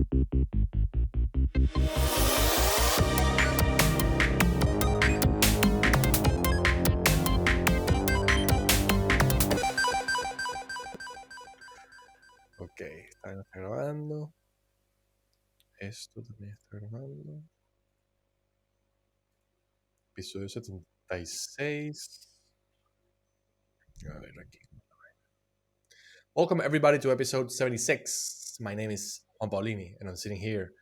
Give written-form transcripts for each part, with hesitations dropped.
Ok, está grabando. Esto también está grabando. Episodio 76. A ver aquí. Welcome everybody to episode 76. My name is Juan Paulini, and I'm sitting here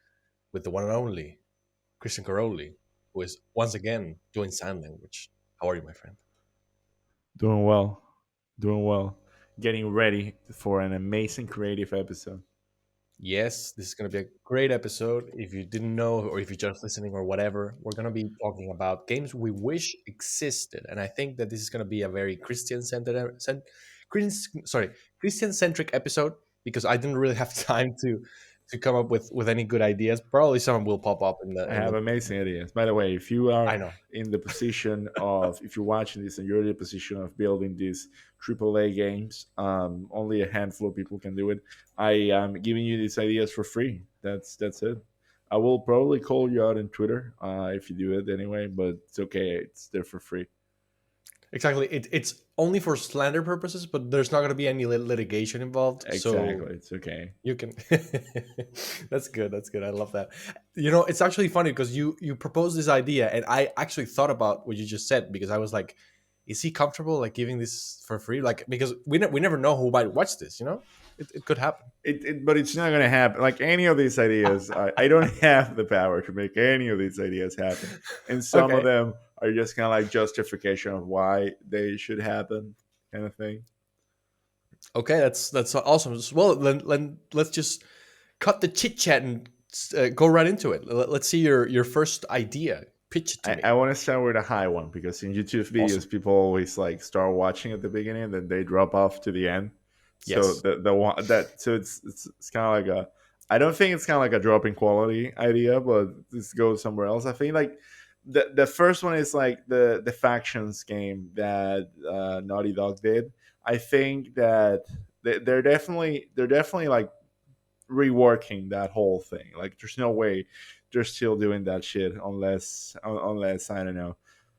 with the one and only Christian Caroli, who is once again doing sign language. How are you, my friend? Doing well. Doing well. Getting ready for an amazing creative episode. Yes, this is going to be a great episode. If you didn't know, or if you're just listening, or whatever, we're going to be talking about games we wish existed, and I think that this is going to be a very Christian centric episode because I didn't really have time to come up with any good ideas. Probably some will pop up in the I in have the. amazing ideas. By the way, if you are I know. in the position of, if you're watching this and you're in the position of building these AAA games, only a handful of people can do it. I am giving you these ideas for free. That's it. I will probably call you out on Twitter if you do it anyway, but it's okay. It's there for free. Exactly. It's only for slander purposes, but there's not going to be any litigation involved. So Exactly. It's okay. you can. That's good. That's good. I love that. You know, it's actually funny because you proposed this idea, and I actually thought about what you just said because I was like, is he comfortable like giving this for free? Like because we never know who might watch this. You know, it could happen. But it's not going to happen. Like any of these ideas, I don't have the power to make any of these ideas happen. And some of Okay. them are just kind of like justification of why they should happen, kind of thing. Okay. That's awesome. Well, let's just cut the chit chat and go right into it. Let's see your first idea. Pitch it to I me. want to start with a high one because in YouTube Awesome. videos, people always like start watching at the beginning and then they drop off to the end. So Yes. the one that so it's kind of like a. I don't think it's kind of like a drop in quality idea, but this goes somewhere else. I think like the first one is like the factions game that Naughty Dog did. I think that they're definitely like reworking that whole thing. Like, there's no way they're still doing that shit unless I don't know,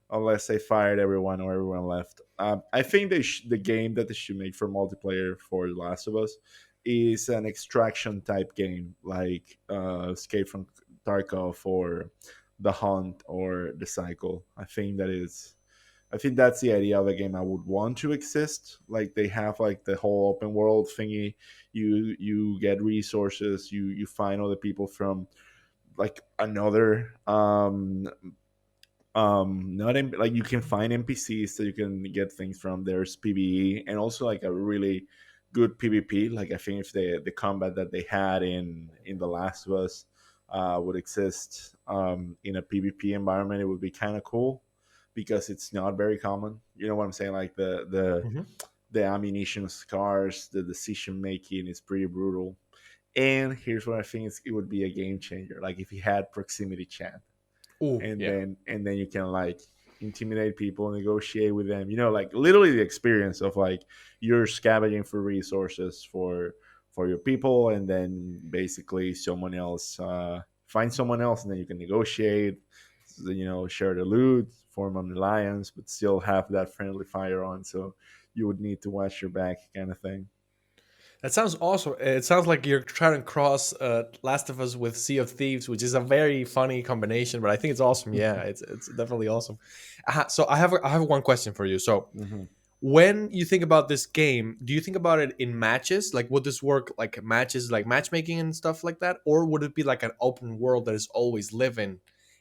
unless they fired everyone or everyone left. I think the game that they should make for multiplayer for The Last of Us is an extraction type game, like Escape from Tarkov or The Hunt or The Cycle. I think that's the idea of the game I would want to exist. Like, they have like the whole open world thingy. You get resources. You find other people from like another not in, like, you can find NPCs that you can get things from. There's PvE and also like a really good PvP. Like, I think if the combat that they had in The Last of Us would exist in a PvP environment, it would be kind of cool because it's not very common. You know what I'm saying? Like Hmm. the ammunition scars, the decision making is pretty brutal. And here's what I think it would be a game changer. Like, if you had proximity chat, Oh and yeah. then you can like intimidate people, negotiate with them. You know, like literally the experience of like you're scavenging for resources for your people, and then basically someone else find someone else, and then you can negotiate. You know, share the loot, form an alliance, but still have that friendly fire on. So you would need to watch your back, kind of thing. That sounds awesome. It sounds like you're trying to cross Last of Us with Sea of Thieves, which is a very funny combination. But I think it's awesome. Yeah, it's definitely awesome. So I have one question for you. So Hmm. when you think about this game, do you think about it in matches? Like, would this work like matches, like matchmaking and stuff like that, or would it be like an open world that is always living,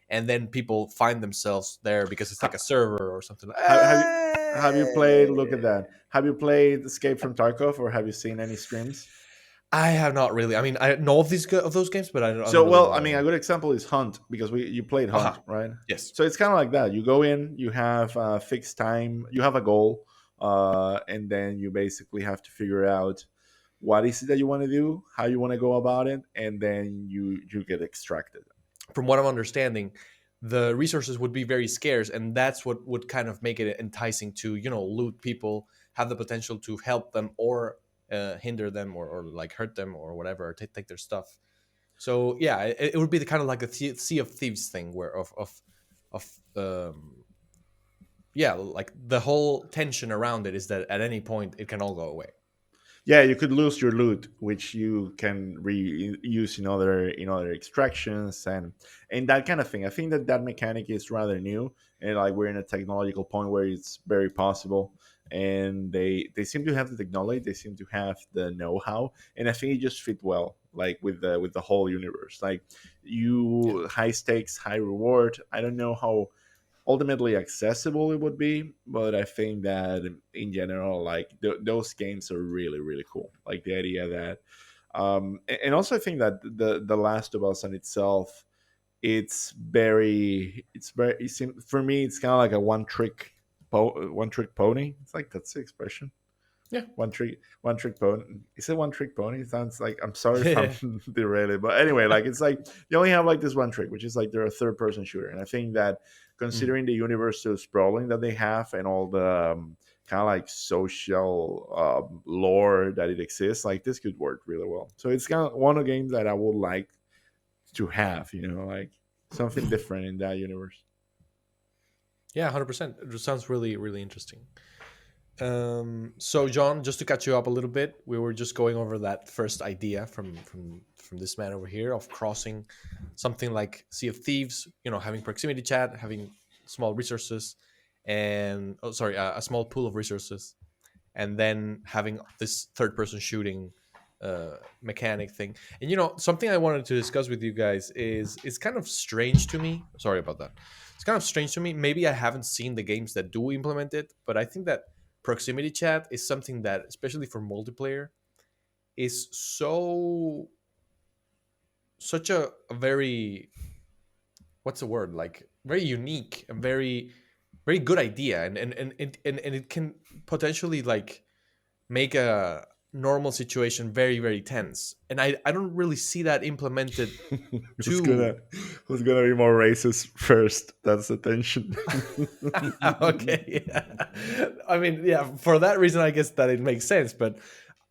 and then people find themselves there because it's like a server or something? Have you played? Look at that. Have you played Escape from Tarkov, or have you seen any streams? I have not really. I mean, I know of of those games, but I don't So, really well, know I mean, a anything. good example is Hunt, because we you played Hunt, Aha. right? Yes. So it's kind of like that. You go in, you have a fixed time, you have a goal, and then you basically have to figure out what is it that you want to do, how you want to go about it, and then you get extracted. From what I'm understanding, the resources would be very scarce, and that's what would kind of make it enticing to loot people, have the potential to help them or hinder them or like hurt them or whatever, or take their stuff. So yeah, it would be the kind of like a Sea of Thieves thing, where of yeah, like the whole tension around it is that at any point it can all go away. Yeah, you could lose your loot, which you can reuse in other extractions and that kind of thing. I think that that mechanic is rather new, and like we're in a technological point where it's very possible. And they seem to have the technology, they seem to have the know-how, and I think it just fit well, like with the whole universe. Like Yeah, you high stakes, high reward. I don't know how ultimately accessible it would be, but I think that in general, like those games are really really cool. Like the idea that and also I think that the Last of Us on itself, for me it's kind of like a one trick pony. It's like, that's the expression. yeah, One trick pony. Is it one trick pony? It sounds like, I'm sorry if I'm yeah. derailing, but anyway, like it's like you only have like this one trick, which is like they're a third person shooter. And I think that Mm. considering the universe so sprawling that they have and all the kind of like social lore that it exists, like this could work really well. So it's kind of one of the games that I would like to have, like something different in that universe. Yeah, 100%. It sounds really really interesting. So John, just to catch you up a little bit, we were just going over that first idea from this man over here of crossing something like Sea of Thieves, having proximity chat, having small resources, and oh, sorry, a small pool of resources, and then having this third person shooting mechanic thing. And something I wanted to discuss with you guys is it's kind of strange to me. Sorry about that. It's kind of strange to me. Maybe I haven't seen the games that do implement it, but I think that proximity chat is something that, especially for multiplayer, is such a very, what's the word, like very unique and very very good idea, and it can potentially like make a normal situation very very tense, and I don't really see that implemented who's too. gonna who's gonna be more racist first? That's the tension. Okay, yeah. I mean, yeah, for that reason I guess that it makes sense. But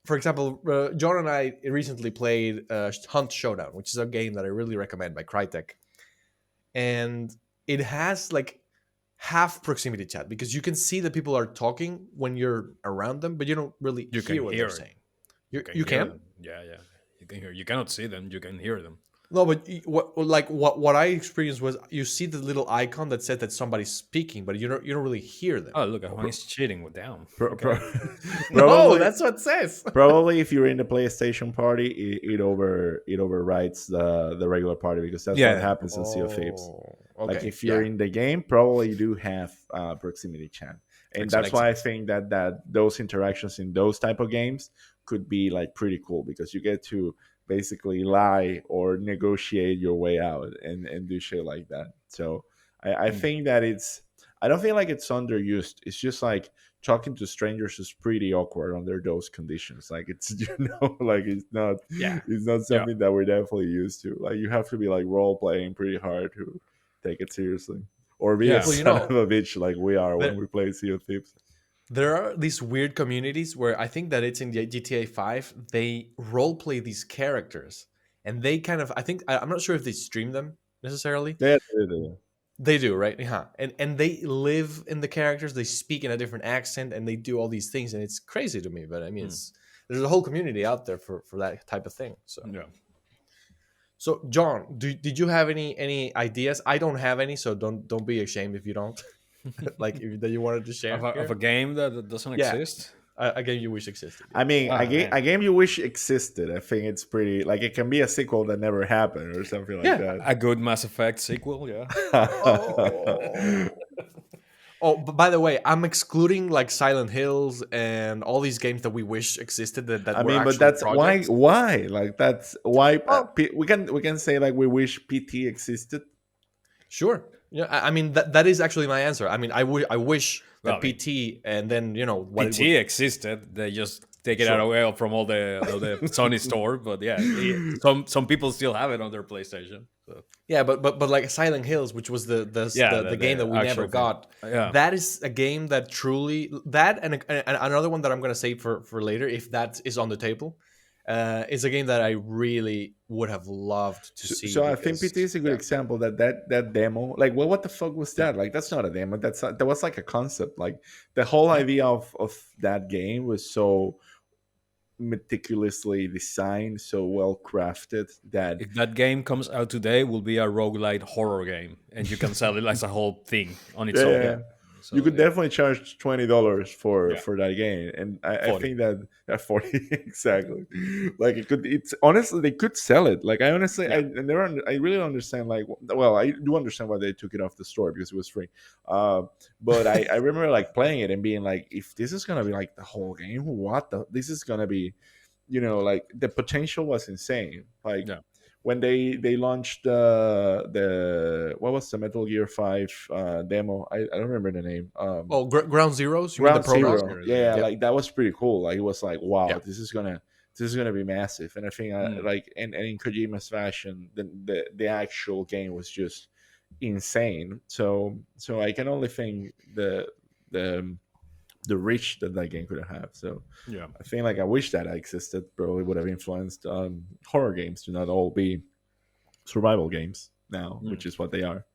for example, John and I recently played Hunt Showdown, which is a game that I really recommend by Crytek, and it has like half proximity chat because you can see that people are talking when you're around them, but you don't really You can hear what they're hear it. saying. You can You hear can. them. Yeah, yeah. You can hear. You cannot see them. You can hear them. No, but what I experienced was you see the little icon that said that somebody's speaking, but you don't really hear them. Oh, look, Juan is cheating with down. Pro- Okay. pro- No, probably that's what it says. probably if you're in the PlayStation party, it overrides the regular party, because that's what Yeah. happens in Sea of Thieves. Oh, Like okay, if you're yeah, in the game, probably you do have proximity chat, and that's Exactly. why I exactly. think that those interactions in those type of games could be like pretty cool, because you get to basically lie or negotiate your way out and do shit like that. So I Mm. think that I don't feel like it's underused. It's just like talking to strangers is pretty awkward under those conditions. Like it's like Yeah. it's not Yeah. something that we're definitely used to. Like you have to be like role playing pretty hard to take it seriously, or be a Yeah. Well, son of a bitch like we are when there we play Sea of Thieves. there are these weird communities where I think that it's in the GTA 5. They role play these characters, and they kind of, I'm not sure if they stream them necessarily. Yeah, yeah, yeah. They do, right? Yeah. And they live in the characters. They speak in a different accent, and they do all these things, and it's crazy to me. But I mean, Mm. it's there's a whole community out there for that type of thing. Yeah. So John, did you have any ideas? I don't have any, so don't be ashamed if you don't. Like if, that you wanted to Of share of a here. game that doesn't Yeah, exist. a game you wish existed. I Yeah. mean, Ah, man. a game you wish existed. I think it's pretty like it can be a sequel that never happened or something like Yeah. that. A good Mass Effect sequel. Yeah. Oh. Oh, but by the way, I'm excluding like Silent Hills and all these games that we wish existed that I were mean, but actual that's why. projects. Why? Like that's why Oh, we can say like we wish PT existed. sure. Yeah, I mean that is actually my answer. I mean, I wish Well, I that mean, PT and then what it would. PT existed. They just take it out Sure. away from all the Sony store. But yeah, some people still have it on their PlayStation. So Yeah, but like Silent Hills, which was yeah, the game that the we never actual thing. got. Yeah. That is a game that truly, that and another one that I'm gonna save for later if that is on the table. It's a game that I really would have loved to see So I think PT because is a good yeah, example that demo, like, well, what the fuck was that? Like, that's not a demo. That was like a concept. Like, the whole yeah, idea of that game was so meticulously designed, so well crafted that If that game comes out today, will be a roguelite horror game, and you can sell it as a whole thing on its own. yeah. yeah, you So could yeah, definitely charge $20 yeah, for that game, and I 40. think that at 40 exactly, like it could. It's honestly they could sell it. Like I honestly, Yeah, I really don't understand. Like, well, I do understand why they took it off the store because it was free. Uh, but I remember like playing it and being like, if this is gonna be like the whole game, what the? This is gonna be, like the potential was insane. Like yeah. when they launched the what was the Metal Gear 5 demo? I don't remember the name. Oh, Ground Zeroes. You mean the Ground prologue? Zero. Serious, Yeah, yeah. Yep. like that was pretty cool. Like it was like, wow, Yeah. this is gonna be massive. And I think Mm, like and in Kojima's fashion, the actual game was just insane. So I can only think the the reach that that game could have. So yeah, I think like I wish that I existed. Probably would have influenced horror games to not all be survival games now, mm, which is what they are.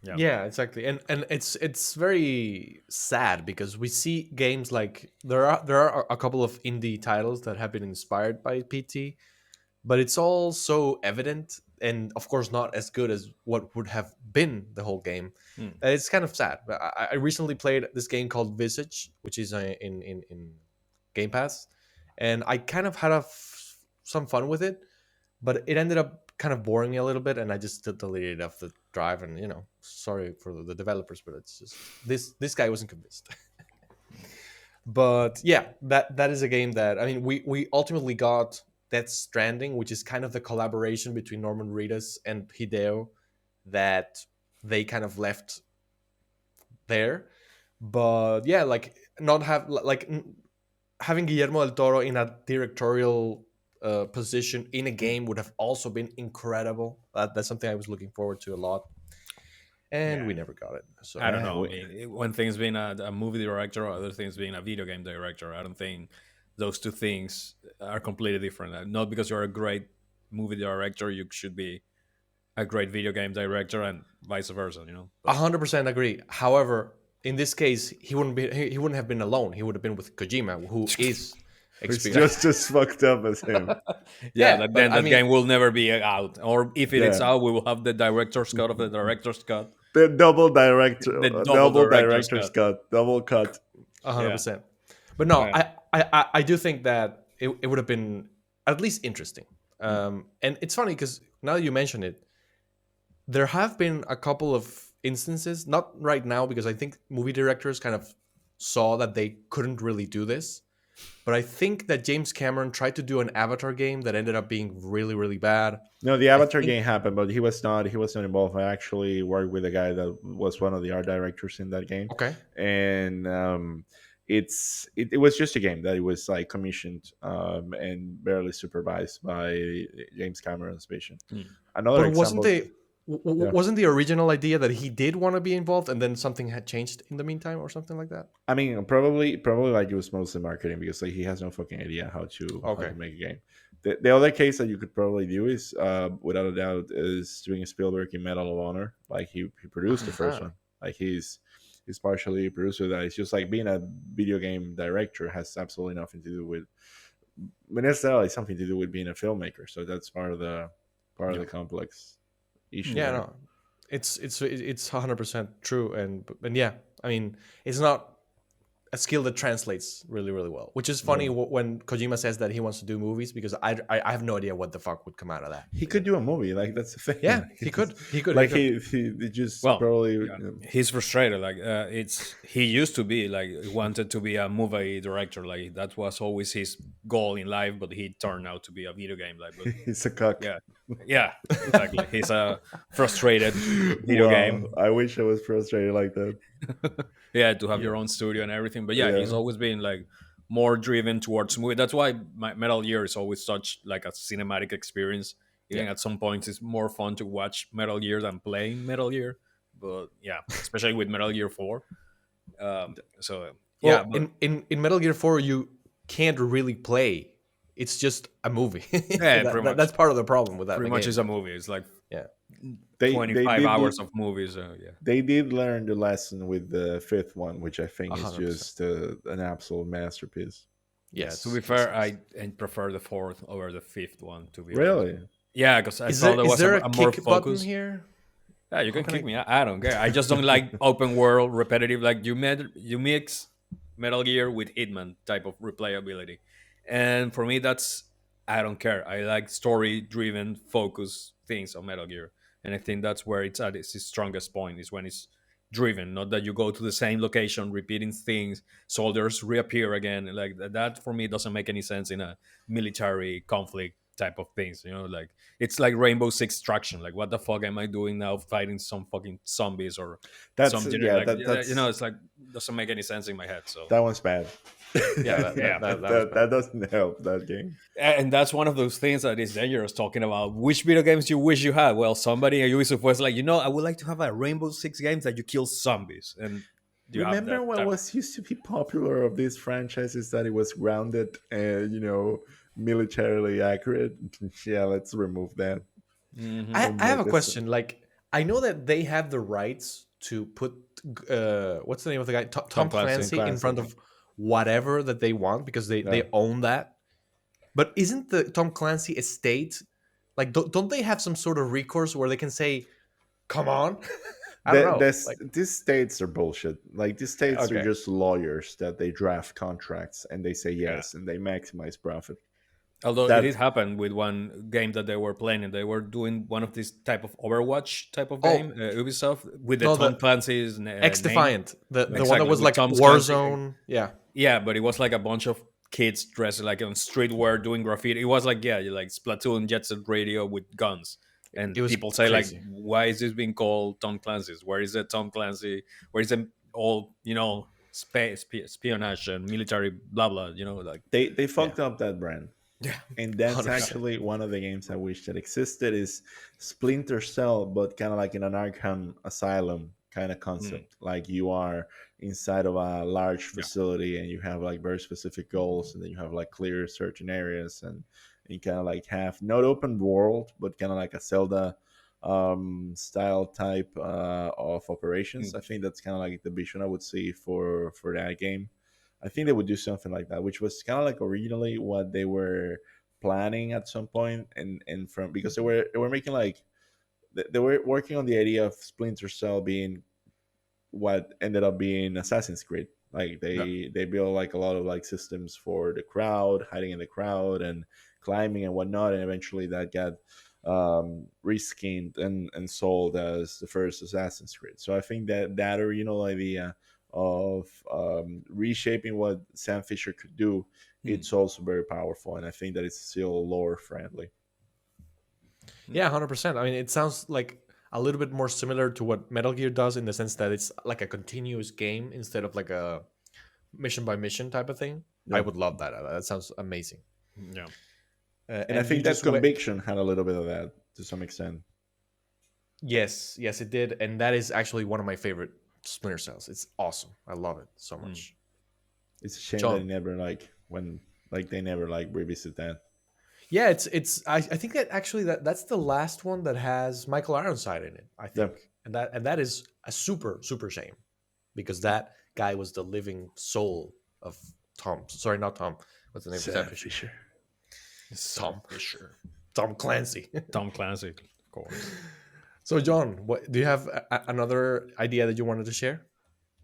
yeah, Yeah, exactly. And it's very sad because we see games like there are a couple of indie titles that have been inspired by PT, but it's all so evident and of course not as good as what would have been the whole game. mm, It's kind of sad. But I recently played this game called Visage, which is in Game Pass, and I kind of had some fun with it, but it ended up kind of boring me a little bit, and I just deleted it off the drive. And sorry for the developers, but it's just this guy wasn't convinced. But yeah, that is a game that I mean we ultimately got Death Stranding, which is kind of the collaboration between Norman Reedus and Hideo that they kind of left there. But yeah, like not have like having Guillermo del Toro in a directorial position in a game would have also been incredible. That's something I was looking forward to a lot, and yeah. we never got it. So I don't Yeah, know. I mean, one thing's being a movie director, other things being a video game director. I don't think those two things are completely different. Not because you're a great movie director, you should be a great video game director, and vice versa. But 100% agree. However, in this case, he wouldn't have been alone. He would have been with Kojima, who is it's experienced. just as fucked up as him. yeah, Yeah, but then I that mean, game will never be out. Or if it is Yeah, out, we will have the director's cut of the director's cut, the double director, the double double director's director's cut. cut, double cut. 100%. But no, Yeah. I do think that it would have been at least interesting. Mm. And it's funny because now that you mention it, there have been a couple of instances, not right now because I think movie directors kind of saw that they couldn't really do this. But I think that James Cameron tried to do an Avatar game that ended up being really, really bad. No, the I Avatar think game happened, but he was not involved. I actually worked with a guy that was one of the art directors in that game, okay, and it was just a game that it was like commissioned and barely supervised by James Cameron's vision. Mm. Another but wasn't example, the yeah. wasn't the original idea that he did want to be involved and then something had changed in the meantime or something like that? I mean, probably like it was mostly marketing because like he has no fucking idea how to Okay. make a game. The other case that you could probably do is, without a doubt, is doing a Spielberg in Medal of Honor. Like he produced the first Uh-huh. one. Like he's partially a producer. That it's just like being a video game director has absolutely nothing to do with, but necessarily something to do with being a filmmaker. So that's part of Yeah. the complex issue Yeah, there. no, it's 100% true, and yeah, I mean, it's not a skill that translates really, really well. Which is funny Yeah. when Kojima says that he wants to do movies because I have no idea what the fuck would come out of that. He could do a movie. Like that's the thing. Yeah, Like, he it's could. just- He could. He like could. he just Well, probably. yeah, he's frustrated. Like he used to be like he wanted to be a movie director. Like that was always his goal in life, but he turned out to be a video game. Like, but He's a cuck. yeah, yeah, exactly. He's a frustrated video Wow, game. I wish I was frustrated like that. Yeah, to have Yeah. your own studio and everything. But yeah, he's Yeah, always been like more driven towards movie. That's why Metal Gear is always such like a cinematic experience. Even Yeah. at some points, it's more fun to watch Metal Gear than playing Metal Gear. But yeah, especially with Metal Gear 4. So yeah, Well, but in Metal Gear 4, you can't really play it's just a movie. Yeah, pretty much. That's part of the problem with Pretty the much game. is a movie. It's like Yeah. They 25 did hours of movies. Yeah. they did learn the lesson with the fifth one, which I think is 100%. just an absolute masterpiece. Yeah, to Yes. be Yes. fair, Yes. I prefer the fourth over the fifth one. To be honest, Really? yeah, because I Is thought there there is was there a a more kick button focus. here? Yeah, you How can can kick I? me. I don't care. I just don't like open world repetitive. Like you mix Metal Gear with Hitman type of replayability, and for me, that's I don't care. I like story driven, focus things on Metal Gear, and I think that's where it's at its strongest point is when it's driven, not that you go to the same location, repeating things, soldiers reappear again. Like that for me doesn't make any sense in a military conflict type of things. Like it's like Rainbow Six Extraction. Like, what the fuck am I doing now, fighting some fucking zombies or That's some yeah. like That's it's like doesn't make any sense in my head. So that one's bad. Yeah, yeah, that was bad. That doesn't help that game. and that's one of those things that is dangerous. Talking about which video games you wish you had. Well, somebody at Ubisoft was like, I would like to have a Rainbow Six games that you kill zombies, and you have Remember that what type of. was used to be popular of these franchises that it was grounded and militarily accurate? Yeah, let's remove that Mhm. and I have a make us. question. Like, I know that they have the rights to put what's the name of the guy? Tom Tom Clancy. Tom Clancy in front Clancy. of whatever that they want because Yeah. they own that. But isn't the Tom Clancy estate like don't they have some sort of recourse where they can say, "Come on"? I don't know. Like, These states are bullshit. Like these states are okay, just lawyers that they draft contracts and they say Yeah. yes and they maximize profit. Although it did That happen with one game that they were playing, and they were doing one of these type of Overwatch type of game, oh Ubisoft, with the no, Tom the Clancy's X name. Defiant, the one that Exactly, was with like Tom Clancy. Warzone. Yeah, Yeah, but it was like a bunch of kids dressed like on streetwear doing graffiti. It was like, yeah, you like Splatoon Jet Set Radio with guns. And it was people say like, crazy. why is this being called Tom Clancy's? Where is it Tom Clancy? Where is it all espionage and military blah blah? Like they Yeah, fucked up that brand. yeah, And that's 100%. actually one of the games I wish that existed is Splinter Cell, but kind of like in an Arkham Asylum kind of mm, concept. Like you are inside of a large yeah. facility and you have like very specific goals, and then you have like clear certain areas, and you kind of like have not open world, but kind of like a Zelda style type of operations. Mm, I think that's kind of like the vision I would see for that game. I think they would do something like that, which was kind of like originally what they were planning at some point, and from because they were making like they were working on the idea of Splinter Cell being what ended up being Assassin's Creed. Like yeah. they built like a lot of like systems for the crowd, hiding in the crowd and climbing and whatnot, and eventually that got reskinned and sold as the first Assassin's Creed. So I think that that original idea of reshaping what Sam Fisher could do, Mm, it's also very powerful, and I think that it's still lore friendly. mm, Yeah, 100%. I mean, it sounds like a little bit more similar to what Metal Gear does in the sense that it's like a continuous game instead of like a mission by mission type of thing. I Yeah, would love that. That sounds amazing. yeah. and I And you think that just went. conviction had a little bit of that to some extent. Yes, yes, it did, and that is actually one of my favorite Splinter Cells. It's awesome. I love it so Mm. much. It's a shame that they John. never they never like revisit that. Yeah, it's. I think that actually that's the last one that has Michael Ironside in it. I Yeah, think, and that is a super shame because that guy was the living soul of Tom. Sorry, not Tom. What's the name of Sam that Fisher? Fisher. So, Tom Fisher. Tom Clancy. Tom Clancy, of course. So, John, what do you have another idea that you wanted to share?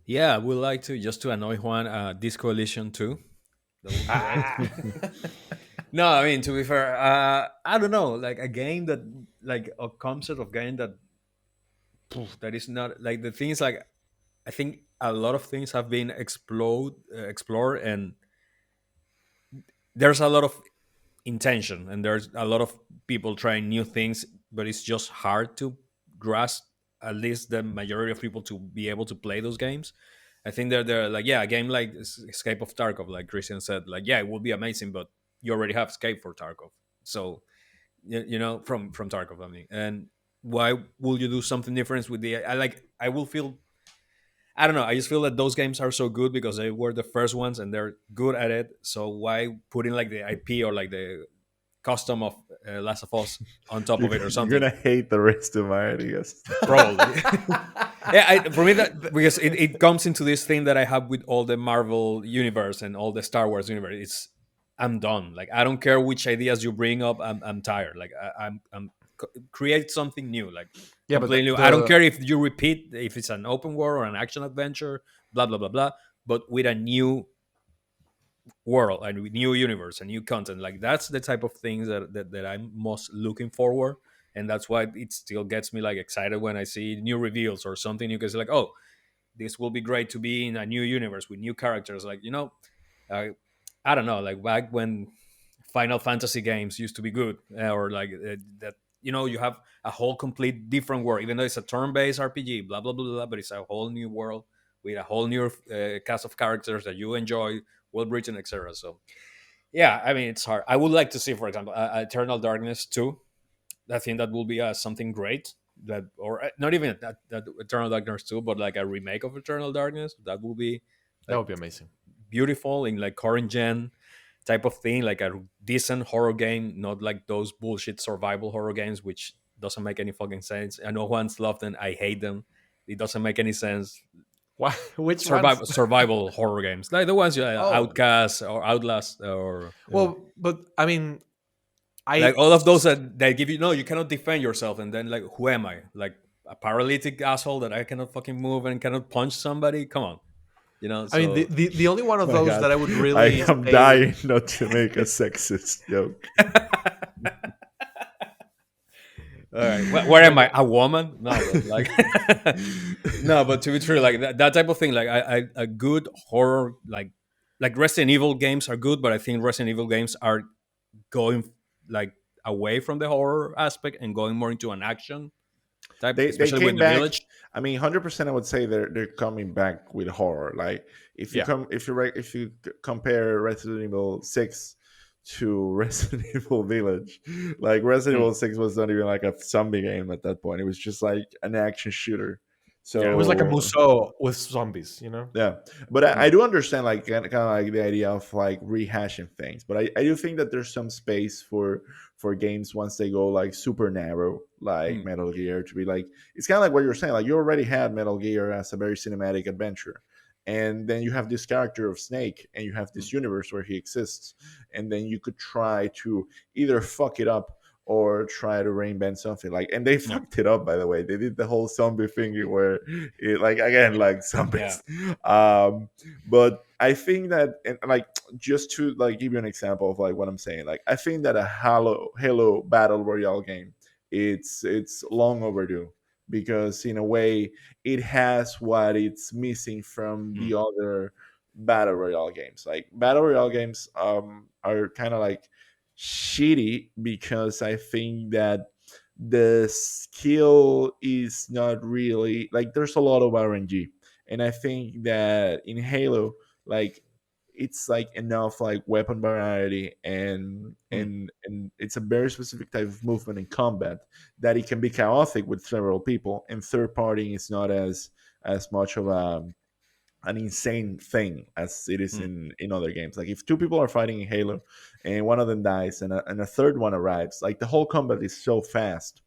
Yeah, I would like to just to annoy Juan, Disco Elysium 2. That would be great. Ah. No, I mean to be fair, I don't know, like a game that like a concept of game that that is not like the things like I think a lot of things have been explored, and there's a lot of intention, and there's a lot of people trying new things, but it's just hard to grasp at least the majority of people to be able to play those games. I think they're like, yeah, a game like Escape of Tarkov, like Christian said, like, yeah, it would be amazing, but you already have Escape for Tarkov. So from Tarkov, I mean, and why will you do something different with the I will feel I don't know. I just feel that those games are so good because they were the first ones and they're good at it. So why putting like the IP or like the custom of Last of Us on top you're, of it or you're something? gonna hate the rest of my ideas. Probably. Yeah, for me that because it comes into this thing that I have with all the Marvel universe and all the Star Wars universe. It's I'm done. Like I don't care which ideas you bring up. I'm tired. Like I'm create something new. Like Yeah, but completely new. I don't care if you repeat if it's an open world or an action adventure. Blah blah blah blah. But with a new world and with new universe and new content, like that's the type of things that I'm most looking forward. And that's why it still gets me like excited when I see new reveals or something new because like, oh, this will be great to be in a new universe with new characters. Like, uh, I don't know, like back when Final Fantasy games used to be good, or like that, you have a whole complete different world, even though it's a turn-based RPG, blah blah blah blah, but it's a whole new world with a whole new cast of characters that you enjoy, well written, etc. So yeah, I mean it's hard. I would like to see, for example, Eternal Darkness 2. I think that will be something great. That or not even that Eternal Darkness 2, but like a remake of Eternal Darkness. That will be that like would be amazing. beautiful in like current gen type of thing, like a decent horror game, not like those bullshit survival horror games, which doesn't make any fucking sense. I know one's love them, I hate them. It doesn't make any sense. Why? Which ones? Survival horror games, like the ones Oh, Outcast or Outlast or well, but I mean, like I all of those that give you no, you cannot defend yourself, and then like who am I? Like a paralytic asshole that I cannot fucking move and cannot punch somebody? Come on, I mean, So the only one of My those God, that I would I really am say. dying not to make a sexist joke. all right, where am I? Okay. A woman? No, but like, no, but to be true, like that type of thing, like a good horror, like Resident Evil games are good, but I think Resident Evil games are going like away from the horror aspect and going more into an action type, They especially with came the back. village. I mean, 100%. I would say they're coming back with horror. Like Yeah, if you compare Resident Evil 6 to Resident Evil Village, like Resident Hmm. Evil 6 was not even like a zombie game at that point. It was just like an action shooter. it Yeah. was like a So Musou with zombies, you know. yeah, but I Hmm. do understand like kind of like the idea of like rehashing things. But I do think that there's some space for games once they go like super narrow, like Hmm. Metal Gear, to be like it's kind of like what you're saying. Like you already had Metal Gear as a very cinematic adventure, and then you have this character of Snake, and you have Hmm. this universe where he exists, and then you could try to either fuck it up or try to reinvent something like, and they Yeah. fucked it up, by the way. They did the whole zombie thingy where it, like again like Yeah. zombies. um but I think that, and like just to like give you an example of like what I'm saying, like I think that a Halo battle royale game, it's long overdue, because in a way it has what it's missing from Hmm. the other battle royale games. Like battle royale games are kind of like shitty because I think that the skill is not really like, there's a lot of RNG, and I think that in Halo, like it's like enough like weapon variety and Hmm. it's a very specific type of movement in combat that it can be chaotic with several people, and third party is not as much of a an insane thing as it is Hmm. in other games. Like if two people are fighting in Halo and one of them dies and a third one arrives, like the whole combat is so fast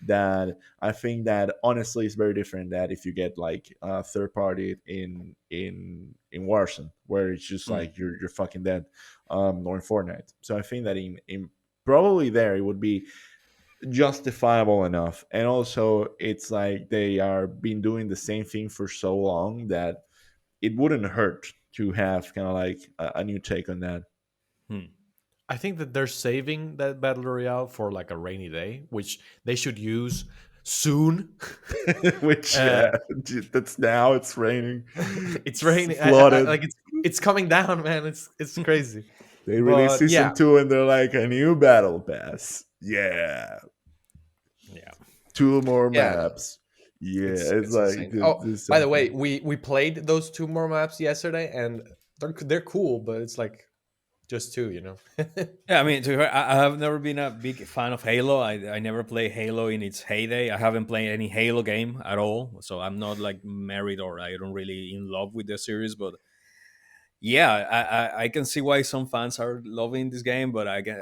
that I think that honestly it's very different that if you get like a third party in Warzone, where it's just Hmm. like you're fucking dead, or in Fortnite. So I think that in probably there it would be justifiable enough, and also it's like they are been doing the same thing for so long that it wouldn't hurt to have kind of like a new take on that. Hmm. I think that they're saving that battle royale for like a rainy day, which they should use soon. Which uh, that's now it's raining, it's it's raining. flooded. Like it's coming down, man. It's crazy. They released But season yeah, 2 and they're like a new battle pass. Yeah, Yeah. two more yeah, maps. Yeah, it's it's like insane. Oh, there's by the way, something. we played those two more maps yesterday, and they're cool, but it's like just two, you know. Yeah, I mean, to her, I have never been a big fan of Halo. I never played Halo in its heyday. I haven't played any Halo game at all, so I'm not like married or I don't really in love with the series. But yeah, I can see why some fans are loving this game, but I get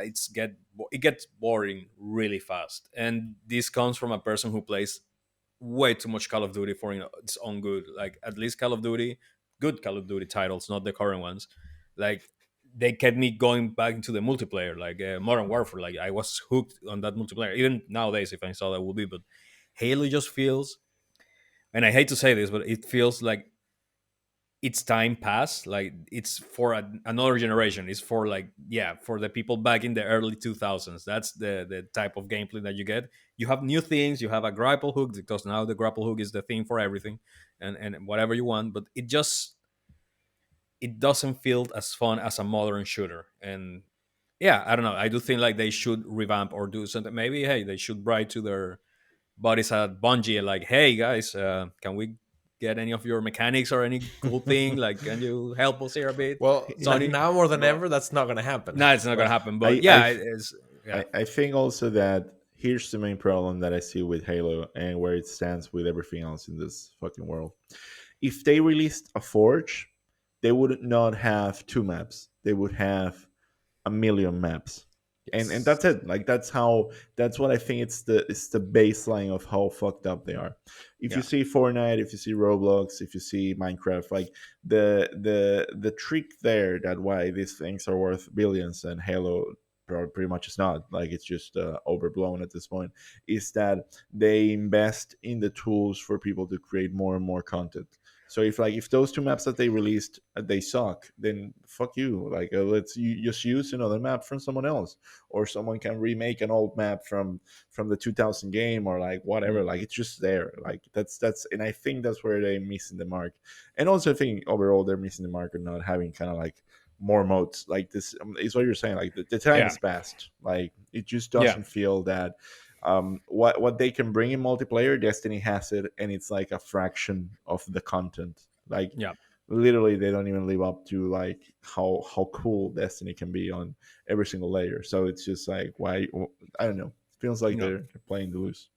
it gets boring really fast. And this comes from a person who plays way too much Call of Duty for its own good. Like at least Call of Duty, good Call of Duty titles, not the current ones. Like they kept me going back into the multiplayer, like Modern Warfare. Like I was hooked on that multiplayer. Even nowadays, if I saw that would be, but Halo just feels, and I hate to say this, but it feels like its time passed. Like it's for another generation. It's for like yeah, for the people back in the early 2000s. That's the type of gameplay that you get. You have new things. You have a grapple hook because now the grapple hook is the thing for everything, and whatever you want. But it doesn't feel as fun as a modern shooter. And yeah, I don't know. I do think like they should revamp or do something. Maybe hey, they should write to their buddies at Bungie like, hey guys, can we get any of your mechanics or any cool thing? Like, can you help us here a bit, Well, Sony? now more than Well, ever, that's not gonna happen. No, it's not gonna well, happen. But I yeah, I it is. Yeah, I think also that here's the main problem that I see with Halo and where it stands with everything else in this fucking world. If they released a Forge, they would not have two maps. They would have a million maps. And Yes. that's it. Like that's what I think it's the baseline of how fucked up they are. If you yeah, see Fortnite, if you see Roblox, if you see Minecraft, like the trick there that why these things are worth billions and Halo pretty much is not, like it's just overblown at this point, is that they invest in the tools for people to create more and more content. So if those two maps that they released they suck, then fuck you. Like let's you just use another map from someone else, or someone can remake an old map from the 2000 game or like whatever. mm, Like it's just there. Like that's and I think that's where they're missing the mark. And also I think overall they're missing the mark of not having kind of like more modes like this. Is what you're saying. Like the time yeah, is past. Like it just yeah, doesn't feel that what they can bring in multiplayer, Destiny has it, and it's like a fraction of the content. Like yeah, literally they don't even live up to like how cool Destiny can be on every single layer. So it's just like why, I don't know, it feels like yeah. they're playing to lose.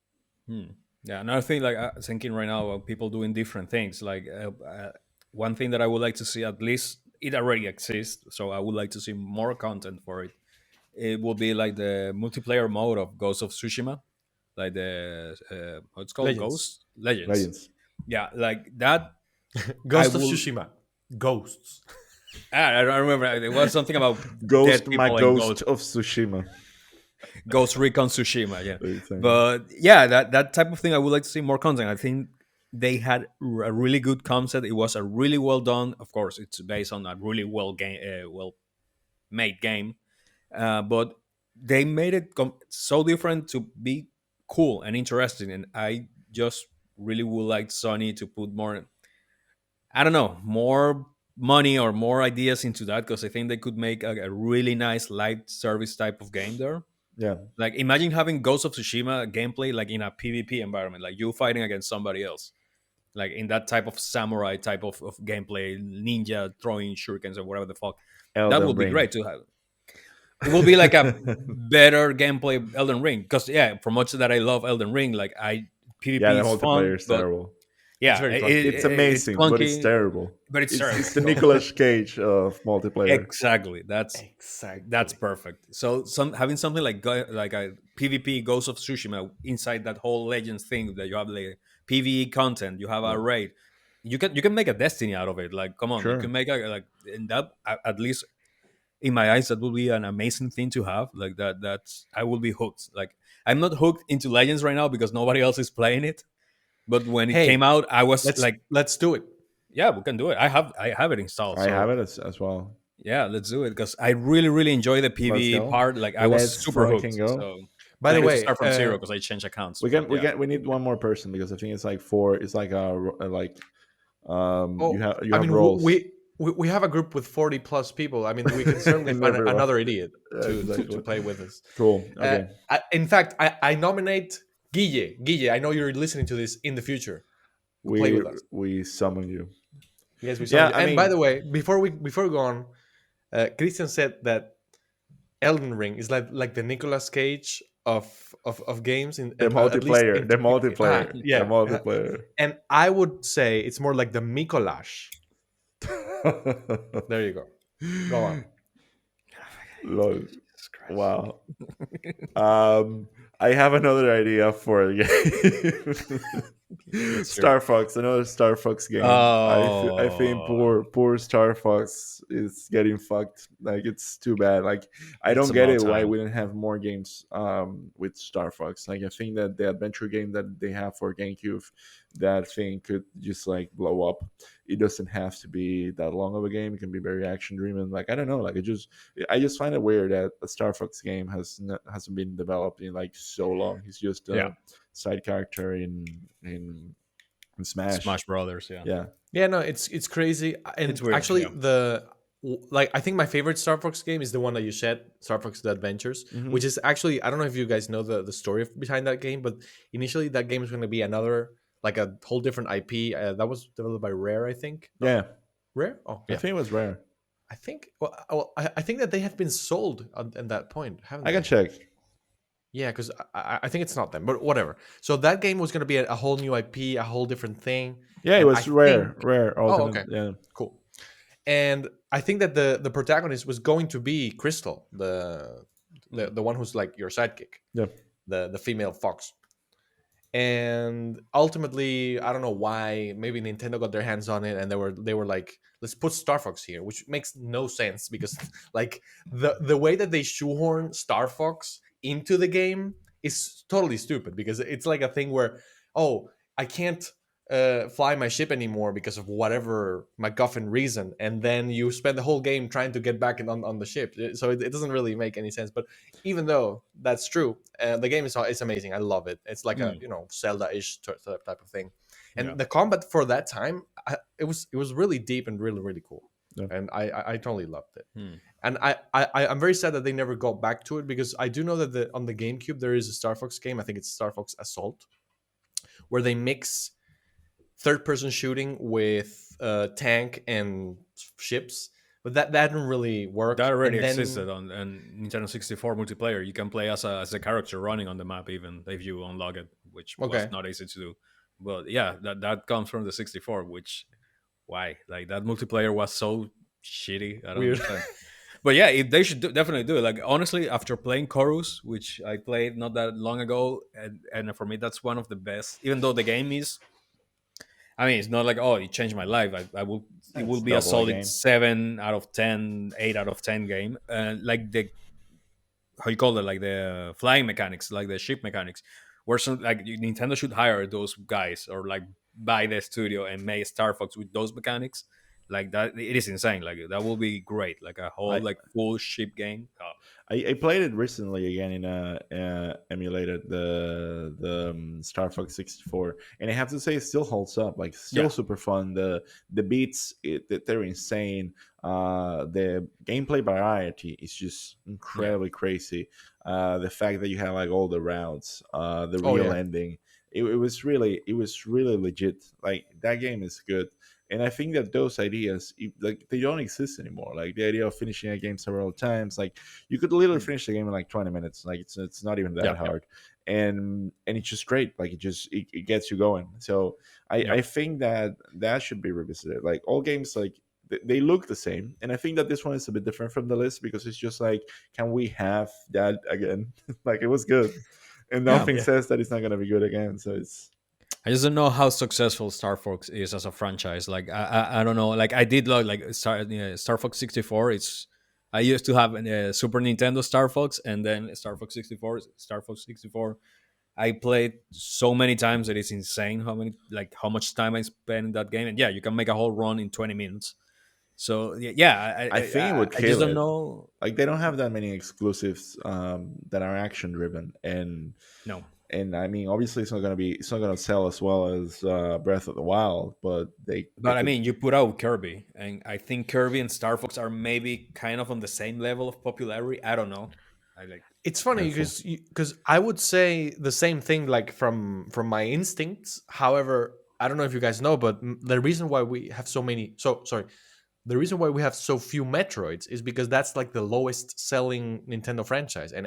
Hmm. Yeah, another thing, like thinking right now about people doing different things. Like one thing that I would like to see, at least it already exists, so I would like to see more content for it. It will be like the multiplayer mode of Ghost of Tsushima, like the how it's called, Legends. Ghost Legends. Legends. Yeah, like that. I Ghost of will. Tsushima. Ghosts. I remember there was something about dead Ghost, my people and ghost Ghost of Tsushima. Ghost Recon Tsushima. Yeah, Exactly. but yeah, that type of thing I would like to see more content. I think they had a really good concept. It was a really well done. Of course, it's based on a really well made game, but they made it so different to be cool and interesting. And I just really would like Sony to put more, I don't know, more money or more ideas into that, because I think they could make a really nice live service type of game there. Yeah. Like imagine having Ghost of Tsushima gameplay like in a PvP environment, like you fighting against somebody else, like in that type of samurai type of gameplay, ninja throwing shurikens or whatever the fuck. That Elden would be Ring. great to have. It will be like a better gameplay Elden Ring, because yeah, for much that I love Elden Ring, like I Yeah, PvP the is multiplayer fun, is but terrible. It's yeah, very clunky. It's it's amazing, but it's clunky, terrible. but it's terrible. It's the So Nicolas Cage of multiplayer. exactly, that's Exactly. perfect. So some having something like like a PvP Ghost of Tsushima inside that whole Legends thing, that you have like PvE content, you have Yeah. a raid, you can make a Destiny out of it. Like come on, you can Sure. make a like, and that at least in my eyes that would be an amazing thing to have. Like that's I will be hooked. Like I'm not hooked into Legends right now because nobody else is playing it. But when it came Hey, out, I was let's like, let's do it. yeah, we can do it. I have it installed. I have So it as well. yeah, let's do it, because I really, really enjoy the Let's PvE go. part. Like I was Let's super fucking hooked. go. So By I the need to way, start from zero because I changed accounts. We But can yeah, we need one more person because I think it's like four. It's like a like you oh, have I mean, roles. we have a group with 40 plus people. I mean, we can certainly And find everyone. another idiot to Exactly. play with us. Cool. Okay. In fact, I nominate Guille. Guille, I know you're listening to this in the future. To play We with us. we summon you. Yes, we saw Yeah, you. I And by mean, the way, before we go on, Christian said that Elden Ring is like the Nicolas Cage of games in The at least multiplayer, in the multiplayer, the yeah. multiplayer. And I would say it's more like the Mikolash. There you go. Go on. Lol. Jesus Christ. Wow. I have another idea for a game. Let's hear it. Star Fox, another Star Fox game. I think Oh, poor Star Fox is getting fucked. Like it's too bad. Like I it's don't get about it why time. we didn't have more games with Star Fox. Like I think that the adventure game that they have for GameCube, that thing could just like blow up. It doesn't have to be that long of a game. It can be very action driven. Like I don't know. Like I just find it weird that a Star Fox game hasn't been developed in like so long. He's just Yeah, a side character in Smash. Smash Brothers. Yeah, Yeah. Yeah, no, it's crazy. it's And weird. actually, Yeah, like I think my favorite Star Fox game is the one that you said, Star Fox: The Adventures, Hmm. which is actually, I don't know if you guys know the story behind that game, but initially that game was going to be another, like a whole different IP that was developed by Rare, I think. No, Yeah. Rare. Oh I yeah, think it was rare. I think. I think that they have been sold at that point, haven't I can they? check. Yeah, because I think it's not them, but whatever. So that game was going to be a whole new IP, a whole different thing, Yeah, it and I was rare. think. Rare Oh, ultimate. okay, Yeah. cool. And I think that the protagonist was going to be Crystal, the one who's like your sidekick, Yeah. the female fox. And ultimately, I don't know why. Maybe Nintendo got their hands on it, and they were like, let's put Star Fox here, which makes no sense because like the way that they shoehorn Star Fox into the game is totally stupid because it's like a thing where, oh, I can't fly my ship anymore because of whatever MacGuffin reason, and then you spend the whole game trying to get back on the ship. So it doesn't really make any sense. But even though that's true, the game is amazing. I love it. It's like a Mm, Zelda-ish type of thing, yeah. and the combat for that time, it was really deep and really really cool, Yeah. and I totally loved it. Hmm. And I'm very sad that they never got back to it because I do know that on the GameCube there is a Star Fox game. I think it's Star Fox Assault, where they mix third-person shooting with tank and ships, but that didn't really work. That already And existed then on Nintendo 64 multiplayer. You can play as a character running on the map, even if you unlock it, which was okay, not easy to do. But yeah, that comes from the 64. Which why like that multiplayer was so shitty. I don't weird. understand. But yeah, they should definitely do it. Like honestly, after playing Chorus, which I played not that long ago, and for me that's one of the best. Even though the game is, I mean, it's not like oh, it changed my life. I will. It will It's be a double a solid game. 7 out of 10, 8 out of 10 game. Like the how you call it, like the flying mechanics, like the ship mechanics, where some like Nintendo should hire those guys or like buy the studio and make Star Fox with those mechanics. Like that, it is insane. Like that will be great. Like a whole I like full ship game. Oh, I played it recently again in emulated the Star Fox 64, and I have to say it still holds up. Like still yeah, super fun. The beats they're insane. The gameplay variety is just yeah. incredibly crazy. The fact that you have like all the routes, the Oh real yeah, ending. It was really legit. Like that game is good, and I think that those ideas like they don't exist anymore. Like the idea of finishing a game several times, like you could literally Mm. finish the game in like 20 minutes. Like it's not even that Yep, yep, hard, and it's just great. Like it gets you going. So I yep. think that that should be revisited. Like all games, like they look the same, and I think that this one is a bit different from the list because it's just like, can we have that again? Like it was good, and Yeah. nothing yeah. says that it's not gonna be good again. So it's I just don't know how successful Star Fox is as a franchise. Like I don't know. Like I did like Star Fox 64. It's I used to have a Super Nintendo Star Fox and then Star Fox 64. Star Fox 64. I played so many times that it's insane how much time I spent in that game. And yeah, you can make a whole run in 20 minutes. So yeah, I think it would I just kill don't it. know. Like they don't have that many exclusives that are action driven, No, and I mean obviously it's not gonna sell as well as Breath of the Wild, but they but I could. mean, you put out Kirby, and I think Kirby and Star Fox are maybe kind of on the same level of popularity. I don't know. I like It's funny Careful. because I would say the same thing like from my instincts. However, I don't know if you guys know, but the reason why we have so many, so sorry, the reason why we have so few Metroids is because that's like the lowest selling Nintendo franchise, and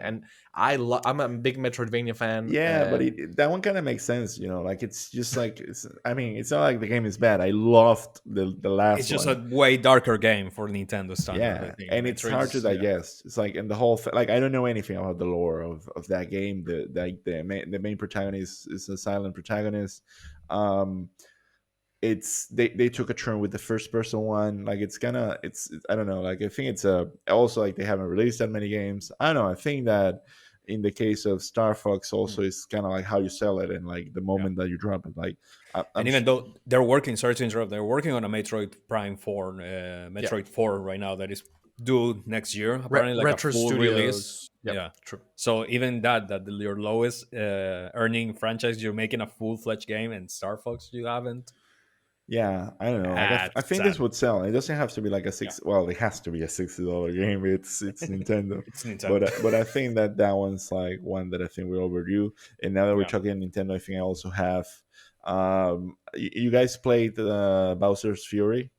I'm a big Metroidvania fan, Yeah, but and that one kind of makes sense, you know. Like it's just like I mean, it's not like the game is bad. I loved the It's last just one. a way darker game for Nintendo standards. I Yeah, think and it's hard to Metroid's, yeah. digest. It's like, and the whole like I don't know anything about the lore of that game. The main protagonist is a silent protagonist. Um, it's they took a turn with the first person one. Like it's gonna I don't know. Like I think it's a also like they haven't released that many games. I don't know. I think that in the case of Star Fox, Mm, also is kind of like how you sell it and like the yeah. moment that you drop it. Like And even though they're working, sorry to interrupt, they're working on a Metroid Prime 4, yeah, Metroid 4 right now that is due next year, apparently, like a Retro full release. Studios. Yep, Yeah. true. So even that your lowest earning franchise, you're making a full fledged game, and Star Fox you haven't. Yeah, I don't know. Like I That's think this sad. would sell. It doesn't have to be like a Yeah, six. Well, it has to be a $60 game. It's Nintendo, it's Nintendo. but I think that that one's like one that I think we're overdue. And now that we're Yeah, talking Nintendo, I think I also have. You guys played Bowser's Fury?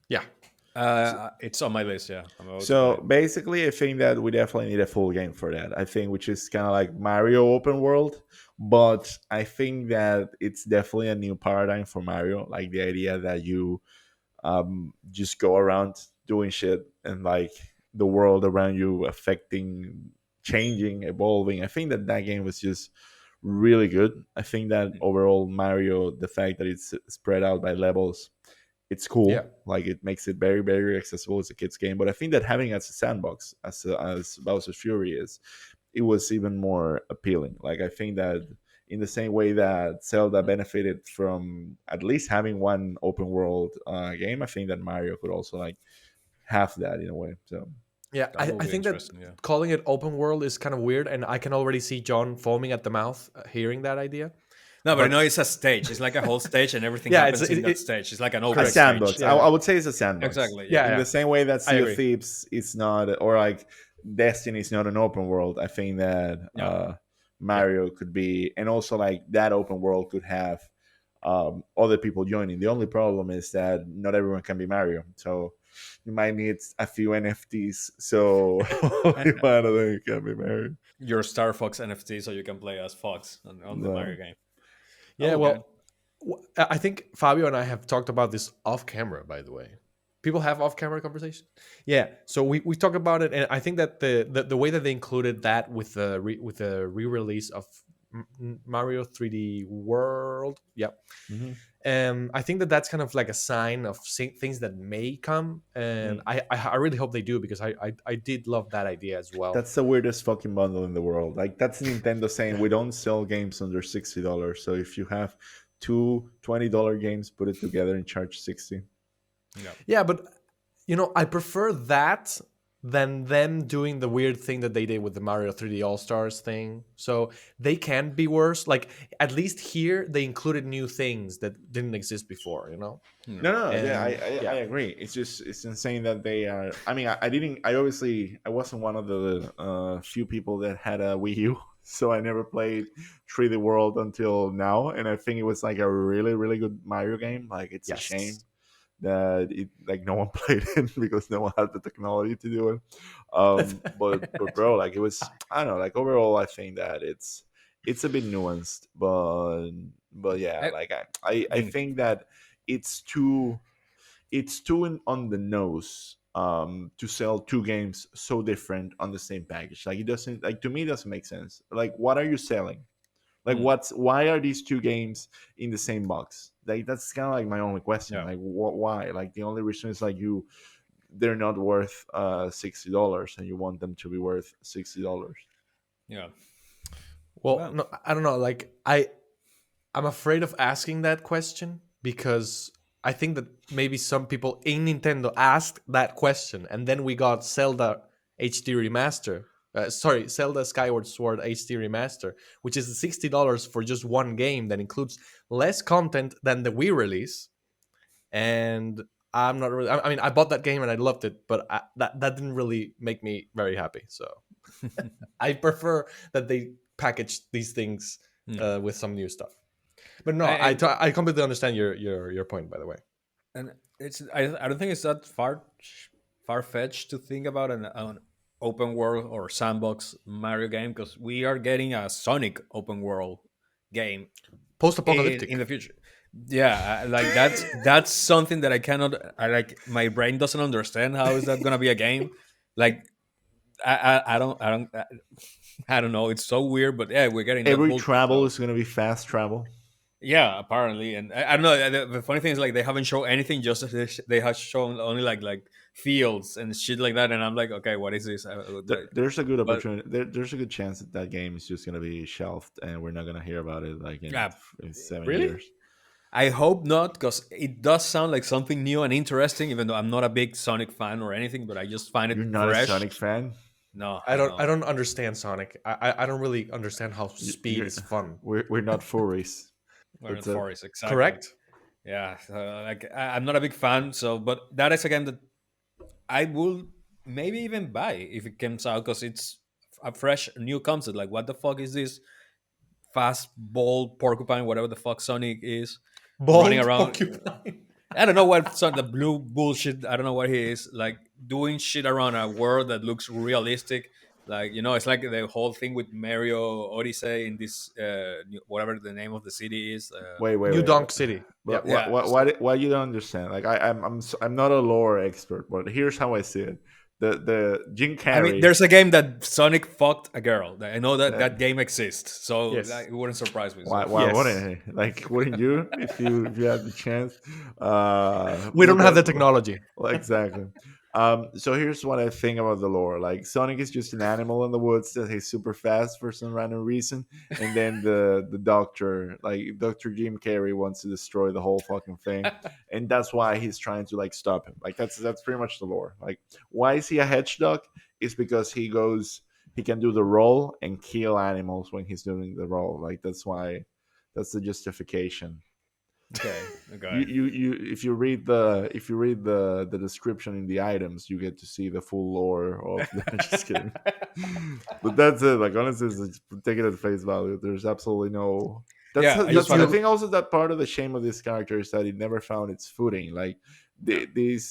Yeah, it's on my list. Yeah, I'm about to play So it. basically, I think that we definitely need a full game for that. I think which is kind of like Mario open world, but I think that it's definitely a new paradigm for Mario. Like the idea that you just go around doing shit and like the world around you affecting, changing, evolving. I think that that game was just really good. I think that Mm, overall Mario, the fact that it's spread out by levels, it's yeah, cool. Like it makes it very very accessible as a kids game. But I think that having it as a sandbox, as Bowser's Fury is, it was even more appealing. Like I think that in the same way that Zelda mm. benefited from at least having one open world game, I think that Mario could also like have that in a way. So yeah. That will I be think that interesting. Yeah. calling it open world is kind of weird, and I can already see John foaming at the mouth hearing that idea. No, but I But know it's a stage. It's like a whole stage, and everything yeah, it's happens in that stage. It's like an a open correct. stage. sandbox, Yeah, I would say it's a sandbox. Exactly. Yeah. yeah, In yeah. the same way that I Sea of agree. Thieves is not, or like Destiny is not an open world. I think that Yeah. Yeah, Mario could be, and also like that open world could have other people joining. The only problem is that not everyone can be Mario, so you might need a few NFTs, so only one of them can be Mario. Your Star Fox NFT, so you can play as Fox on the No. Mario game. yeah. Oh, okay. Well, I think Fabio and I have talked about this off camera. By the way, people have off camera conversation. Yeah, so we talk about it, and I think that the way that they included that with the with the re-release of Mario 3D World, yeah, Mhm. I think that that's kind of like a sign of things that may come, and Mm. I really hope they do, because I did love that idea as well. That's the weirdest fucking bundle in the world. Like that's Nintendo saying we don't sell games under $60. So if you have two $20 games, put it together and charge 60. Yeah. Yeah, but I prefer that than them doing the weird thing that they did with the Mario 3D All Stars thing. So they can be worse. Like, at least here they included new things that didn't exist before. Yeah. No, no, yeah, And I yeah, agree. It's just it's insane that they are. I mean, I didn't. I obviously I wasn't one of the few people that had a Wii U, so I never played 3D World until now. And I think it was like a really really good Mario game. Like it's a shame yes, that it like no one played it because no one had the technology to do it. But bro, like it was. I don't know. Like overall, I think that it's a bit nuanced, but yeah, I like I think. think that it's too on the nose to sell two games so different on the same package. Like it doesn't, like, to me it doesn't make sense. Like what are you selling? Like Hmm, why are these two games in the same box? Like that's kind of like my only question. yeah. Like why? Like the only reason is like they're not worth $60 and you want them to be worth $60. Yeah. well, Well. no, I don't know. Like, I'm afraid of asking that question, because I think that maybe some people in Nintendo asked that question, and then we got Zelda HD Remaster. Sorry, Zelda Skyward Sword HD Remaster, which is $60 for just one game that includes less content than the Wii release. And I'm not really. I mean, I bought that game and I loved it, but that didn't really make me very happy. So I prefer that they package these things Yeah. with some new stuff. But no, And I completely understand your point. By the way, And I don't think it's that far fetched to think about an open world or sandbox Mario game, because we are getting a Sonic open world game in Post-apocalyptic. the future. Yeah, like that's something that I cannot. I like my brain doesn't understand how is that gonna be a game. Like I don't know. It's so weird, but yeah, we're getting that Every bullshit. travel So is going to be fast travel. yeah, apparently, and I don't know. The funny thing is, like, they haven't shown anything. Just they have shown only like fields and shit like that. And I'm like, okay, what is this? There's a good But opportunity. There's a good chance that that game is just going to be shelved and we're not going to hear about it like yeah, in 7 years. really, I hope not, because it does sound like something new and interesting. Even though I'm not a big Sonic fan or anything, but I just find it You're not a fresh. Sonic fan. No, I I'm don't I not. don't understand Sonic. I don't really understand how speed You're, is fun. we're not furries. We're in the That's it. forest, exactly. Correct? Yeah, like I'm not a big fan. So, but that is a game that I will maybe even buy if it comes out, because it's a fresh new concept. Like, what the fuck is this fast ball porcupine, whatever the fuck Sonic is, running Bald around? porcupine. I don't know what the blue bullshit. I don't know what he is like doing shit around a world that looks realistic. Like, it's like the whole thing with Mario Odyssey in this whatever the name of the city is. Wait, New wait. Donk City. But Yep. Yeah, why you don't understand? Like I'm not a lore expert, but here's how I see it. The Jim I mean, Carrey. there's a game that Sonic fucked a girl. I know that Uh, that game exists, so Yes. it wouldn't surprise me. why So Yes. wouldn't he? Like wouldn't you if you had the chance? We don't Look have at the technology. well, exactly. So here's what I think about the lore. Like Sonic is just an animal in the woods that he's super fast for some random reason, and then the doctor, like Doctor Jim Carrey, wants to destroy the whole fucking thing, and that's why he's trying to like stop him. Like that's pretty much the lore. Like why is he a hedgehog? It's because he can do the roll and kill animals when he's doing the roll. Like that's why that's the justification. okay, you, okay, you if you read the description in the items, you get to see the full lore of the just kidding. But that's it. Like honestly, it's take it at face value. There's absolutely no yeah. I just You that's found I it. you think also that part of the shame of this character is that it never found its footing. Like Yeah, these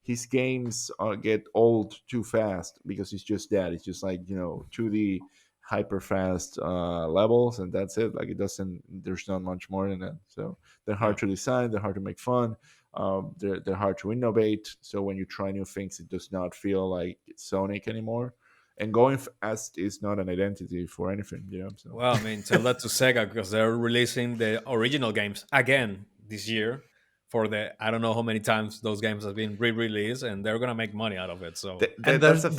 his games get old too fast because it's just that it's just like 2D hyper fast levels, and that's it. Like it doesn't, there's not much more than that. So they're hard yeah. to design, they're hard to make fun, they're hard to innovate. So when you try new things, it does not feel like it's Sonic anymore, and going fast is not an identity for anything, so Well, I mean, tell that to Sega, because they're releasing the original games again this year for the I don't know how many times those games have been re-released, and they're gonna make money out of it. So and that's a uh,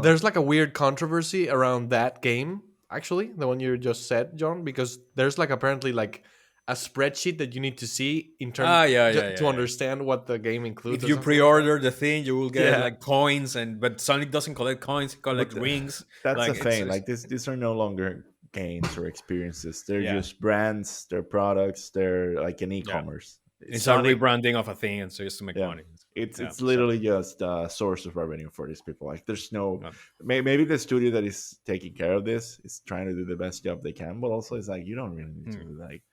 there's like a weird controversy around that game, actually, the one you just said, John, because there's like apparently like a spreadsheet that you need to see in term yeah, yeah, yeah, to yeah. understand what the game includes If or you something like that. pre-order the thing, you will get Yeah. like coins, but Sonic doesn't collect coins; he but collects rings. that's the Like thing. it's Like these are no longer games or experiences. They're yeah, just brands, they're products, they're like an yeah. e-commerce. It's a Sonic, rebranding of a thing, and so just to make yeah, money. Yeah, it's so literally just a source of revenue for these people. Like there's no, yeah. maybe the studio that is taking care of this is trying to do the best job they can, but also it's like you don't really need to Hmm. do like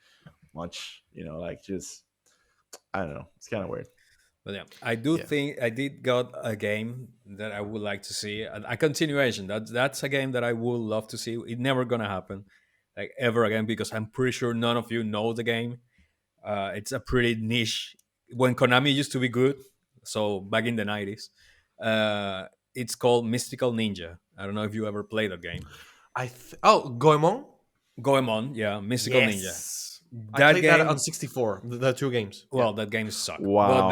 much, like just I don't know. It's kind of weird. But yeah, I do Yeah. think I did got a game that I would like to see a continuation. That's a game that I would love to see. It never gonna happen, like ever again, because I'm pretty sure none of you know the game. It's a pretty niche. When Konami used to be good, so back in the '90s, it's called Mystical Ninja. I don't know if you ever played that game. Oh, Goemon? Goemon, yeah, Mystical Ninja. Yes. I That played that on game, 64, the two games. Yeah. well, that game suck. But Wow,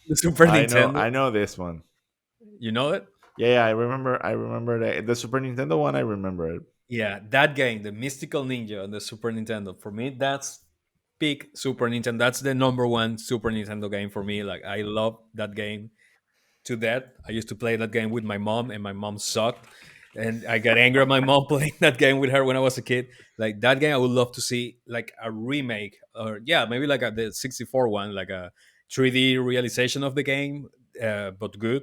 the Super Nintendo, I know this one. you know it. Yeah, I remember that the Super Nintendo one. I remember it. Yeah, that game, the Mystical Ninja on the Super Nintendo, for me, that's peak Super Nintendo. That's the number one Super Nintendo game for me. Like, I love that game to death. I used to play that game with my mom, and my mom sucked. And I got angry at my mom playing that game with her when I was a kid. Like, that game, I would love to see, like, a remake, or, yeah, maybe like the 64 one, like a 3D realization of the game, but good.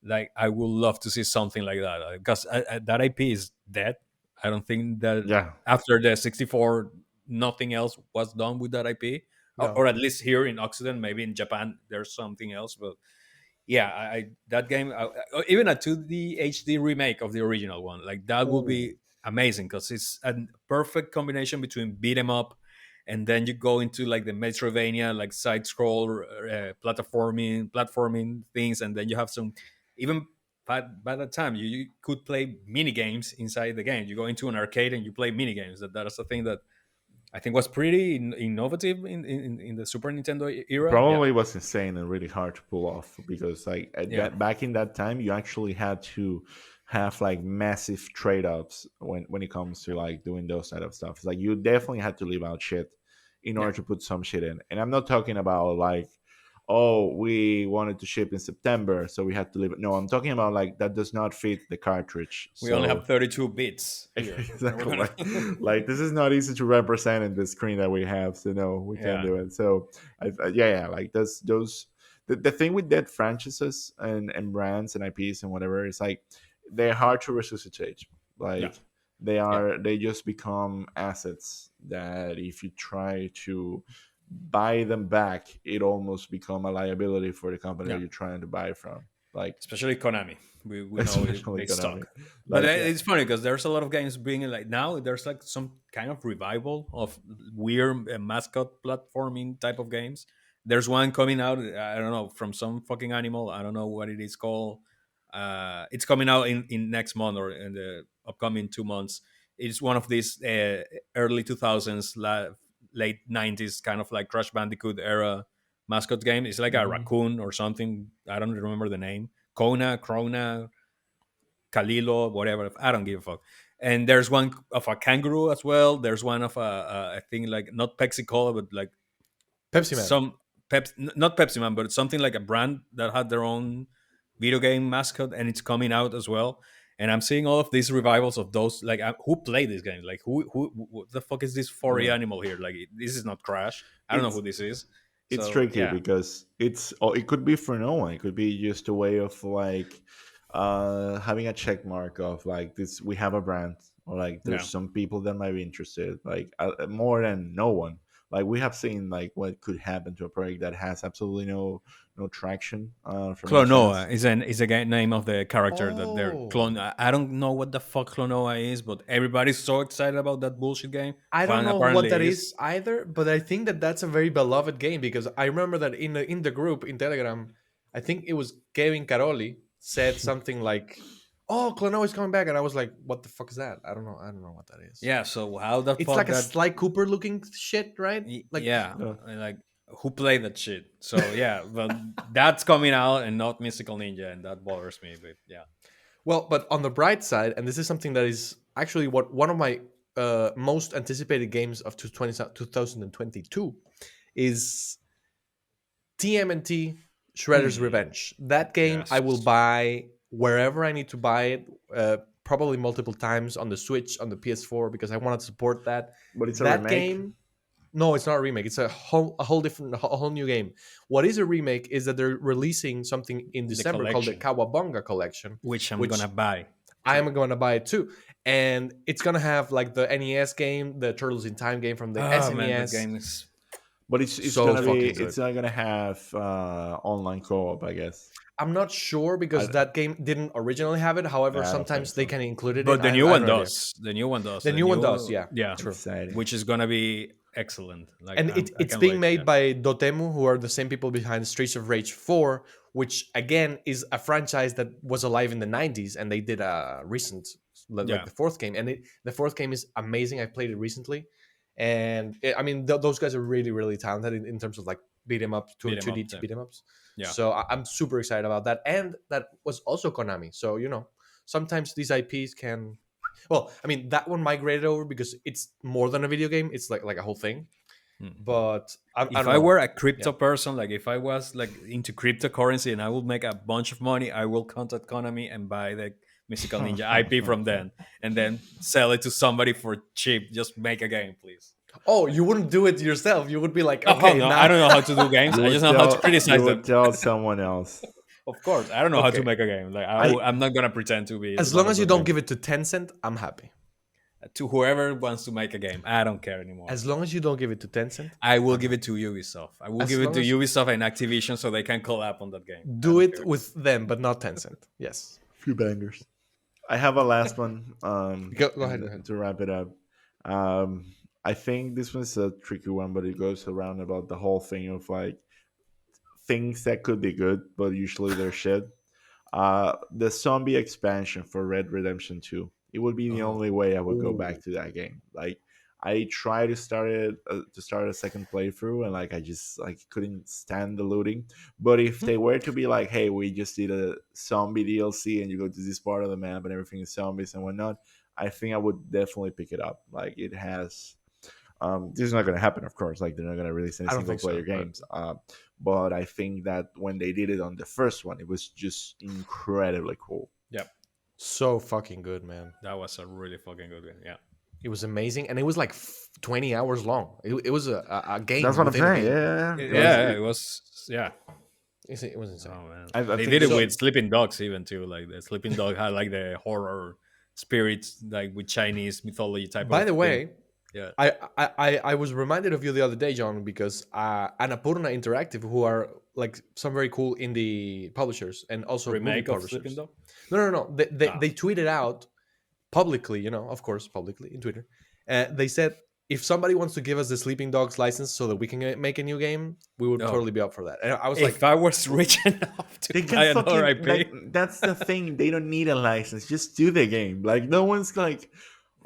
Like, I would love to see something like that, because that IP is dead. I don't think that Yeah, after the 64, nothing else was done with that IP. No. or at least here in Occident. Maybe in Japan there's something else, but yeah, that game, even a 2D HD remake of the original one, like that would Ooh. be amazing because it's a perfect combination between beat 'em up, and then you go into like the Metroidvania, like side scroll platforming things, and then you have some even by that time you could play mini games inside the game. You go into an arcade and you play mini games. That's a thing that I think was pretty innovative in the Super Nintendo era. Yeah, Probably was insane and really hard to pull off because like at yeah, that back in that time you actually had to have like massive trade-offs when it comes to like doing those side of stuff. It's like you definitely had to leave out shit in yeah. order to put some shit in. And I'm not talking about like, oh, we wanted to ship in September, so we had to leave it. No, I'm talking about like that does not fit the cartridge. We only have So 32 bits here. And we're exactly gonna like this is not easy to represent in the screen that we have, so no, we can't yeah, do it. So yeah, like those the thing with dead franchises and brands and IPs and whatever is like they're hard to resuscitate. yeah, Like yeah, they just become assets that if you try to buy them back, it almost become a liability for the company that yeah. you're trying to buy from. Like Especially Konami. We know especially they Konami. suck. But Like it's funny because there's a lot of games being like now there's like some kind of revival of weird mascot platforming type of games. There's one coming out. I don't know from some fucking animal. I don't know what it is called. It's coming out in next month or in the upcoming 2 months. It's one of these early 2000s, late 90s kind of like Crash Bandicoot era mascot game. It's like a mhm. raccoon or something. I don't remember the name. Kona, Krona, Kalilo, whatever. I don't give a fuck. And there's one of a kangaroo as well. There's one of I think like not Pepsi Cola, but like Pepsi Man. some not Pepsi Man, but something like a brand that had their own video game mascot, and it's coming out as well. And I'm seeing all of these revivals of those. Like, who played this game? Like, who what the fuck is this furry Uh, animal here? Like, this is not Crash. I don't know it's who this is. it's So tricky yeah, because it could be for no one. It could be just a way of like having a check mark of like this we have a brand or like there's yeah. some people that might be interested like more than no one. Like we have seen like what could happen to a project that has absolutely no traction from any Clonoa sense. is a name of the character that they're clone. Oh. I don't know what the fuck Clonoa is, but everybody's so excited about that bullshit game. I don't Well, know what apparently that it is. is either, but I think that that's a very beloved game because I remember that in the group in Telegram, I think it was Kevin Caroli said something like, "Oh, Klonoa is coming back," and I was like, "What the fuck is that? I don't know. I don't know what that is." Yeah. So how the It's fuck like a that? Sly Cooper looking shit, right? Like, Yeah. Yeah. And like who played that shit? So yeah, but that's coming out and not Mystical Ninja, and that bothers me. But yeah, well, but on the bright side, and this is something that is actually what one of my most anticipated games of 2022 is TMNT Shredder's Hmm. Revenge. That game I will Yes. buy wherever I need to buy it, probably multiple times on the Switch, on the PS4, because I want to support that. But it's a That remake. game, no, it's not a remake. It's a whole different, a whole new game. What is a remake is that they're releasing something in The December called the collection, Kawabunga Collection, which I'm which gonna buy I too. am going to buy it too. And it's going to have like the NES game, the Turtles in Time game from the Oh man, that SNES. game is But it's So gonna be fucking good. it's not gonna have online co-op, I guess. I'm not sure because I, that game didn't originally have it. However, I don't think sometimes they so. can include it in. But the I, new I have one no idea. does. The new one does. The The new one does, new, yeah, yeah, true. Exciting. which is gonna be excellent. Like And I it's can't being wait. made Yeah, by Dotemu, who are the same people behind Streets of Rage 4, which again is a franchise that was alive in the 90s, and they did a recent, like yeah, the fourth game, and the fourth game is amazing. I played it recently, and I mean those guys are really really talented in terms of like beat 'em up, beat 'em two up. D beat 'em ups. Yeah, So I'm super excited about that, and that was also Konami. So sometimes these IPs can. Well, I mean that one migrated over because it's more than a video game; it's like a whole thing. mm. But I If don't I know. were a Yeah. crypto person, like if I was like into cryptocurrency and I would make a bunch of money, I will contact Konami and buy the Mystical Ninja IP from them, and then sell it to somebody for cheap. Just make a game, please. Oh, you wouldn't do it yourself. You would be like, Oh hell okay, no! I now. don't know how to do games. I just know how to You criticize would them. tell someone else. Of course, I don't know how to Okay. make a game. Like I I'm not gonna pretend to be As one long of as you those don't guys. give it to Tencent, I'm happy. to whoever wants to make a game. I don't care anymore. As long as you don't give it to Tencent, I will I'm give happy. it to Ubisoft. I will As give it long to as Ubisoft and Activision so they can collab on that game. I do don't it care. with them, but not Tencent. Yes. Few bangers. I have a last one. Go ahead. Go ahead. To wrap it up, I think this one's a tricky one, but it goes around about the whole thing of like things that could be good, but usually they're shit. The zombie expansion for Red Redemption 2. It would be the Oh. only way I would go Ooh. back to that game. Like I tried to start a second playthrough, and like I just like couldn't stand the looting. But if they were to be like, hey, we just did a zombie DLC and you go to this part of the map and everything is zombies and whatnot, I think I would definitely pick it up. Like it has this is not going to happen, of course. Like they're not going to release any I don't single think player so. But games. But I think that when they did it on the first one, it was just incredibly cool. Yep. so fucking good, man. That was a really fucking good game. Yeah. It was amazing, and it was like 20 hours long. It was a That's game what I'm within a saying. game. Yeah, Yeah, it was. it was. Yeah. It was insane. Oh man, I they think did it so. with Sleeping Dogs even too. Like the Sleeping Dog had like the horror spirits, like with Chinese mythology type By of the thing. way, Yeah. I was reminded of you the other day, John, because Annapurna Interactive, who are like some very cool indie publishers and also movie Remake of Sleeping publishers. Dog. No. Ah. They tweeted out publicly, of course, publicly in Twitter. They said if somebody wants to give us the Sleeping Dogs license so that we can make a new game, we would Oh, totally be up for that. And I was if like, I was rich enough They to can buy another fucking like IP, that's the thing. They don't need a license. Just do the game. Like no one's like,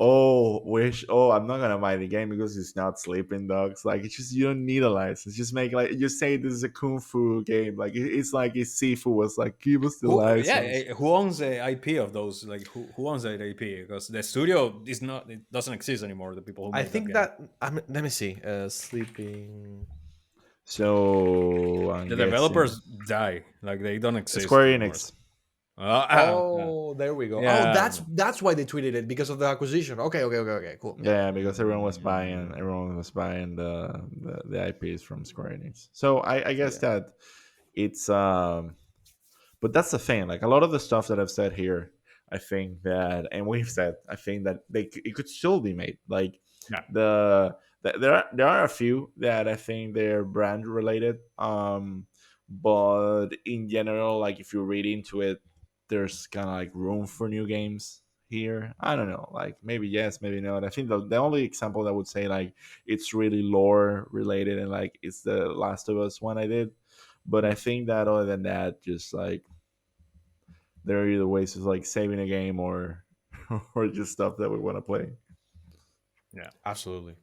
oh, I'm not gonna buy the game because it's not Sleeping Dogs. Like it's just you don't need a license. Just make like just say this is a kung fu game. Like it's like if Sifu was like, give us the license. who owns the IP of those? Like who owns that IP? Because the studio is not, it doesn't exist anymore. The people who I made that think game, let me see, Sleeping. So I'm the guessing developers die. Like they don't exist Square anymore. Enix. Oh, there we go. Oh, Yeah. that's why they tweeted it, because of the acquisition. Okay, cool. Yeah, because everyone was buying the IPs from Square Enix. So I guess Yeah. that it's but that's the thing. Like a lot of the stuff that I've said here, I think that, and we've said, I think that it could still be made. Like Yeah. there are a few that I think they're brand related. But in general, like if you read into it, there's kind of like room for new games here. I don't know, like maybe yes, maybe not. I think the only example that I would say like it's really lore related and like it's the Last of Us one I did. But I think that other than that, just like there are either ways of like saving a game or or just stuff that we want to play. Yeah. Absolutely.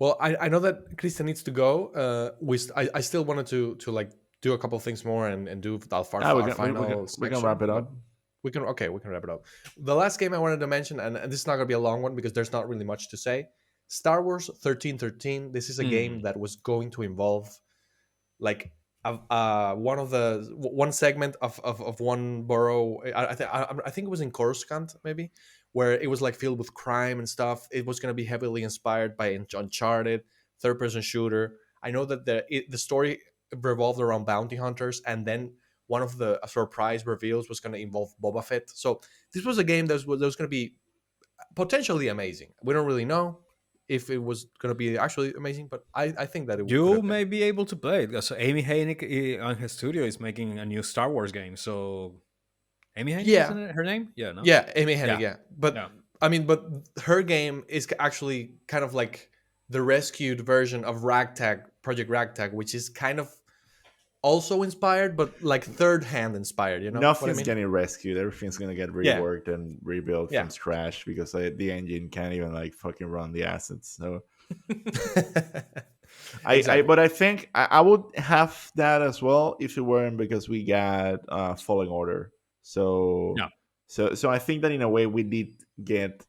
Well, I know that Christian needs to go. I still wanted to like do a couple things more and do Ah, our final we can section, wrap it but up. we can wrap it up. The last game I wanted to mention, and this is not going to be a long one because there's not really much to say. Star Wars 1313. This is a game that was going to involve like one segment of one borough. I think it was in Coruscant maybe, where it was like filled with crime and stuff. It was going to be heavily inspired by Uncharted, third person shooter. I know that the story revolved around bounty hunters, and then one of the surprise reveals was going to involve Boba Fett. So this was a game that was going to be potentially amazing. We don't really know if it was going to be actually amazing, but I think that it could You have been. may be able to play it because Amy Hennig on her studio is making a new Star Wars game. So Amy Hennig, Yeah, isn't it her name? Yeah, no. yeah, Amy Hennig, Yeah, yeah. But yeah. I mean, but her game is actually kind of like the rescued version of Ragtag, Project Ragtag, which is kind of also inspired, but like third hand inspired. You know what I Nothing's mean? getting rescued. Everything's gonna get Yeah, reworked and rebuilt yeah. from scratch because the engine can't even like fucking run the assets. So Exactly. but I think I would have that as well if it weren't because we got Falling Order. So Yeah, so I think that in a way we did get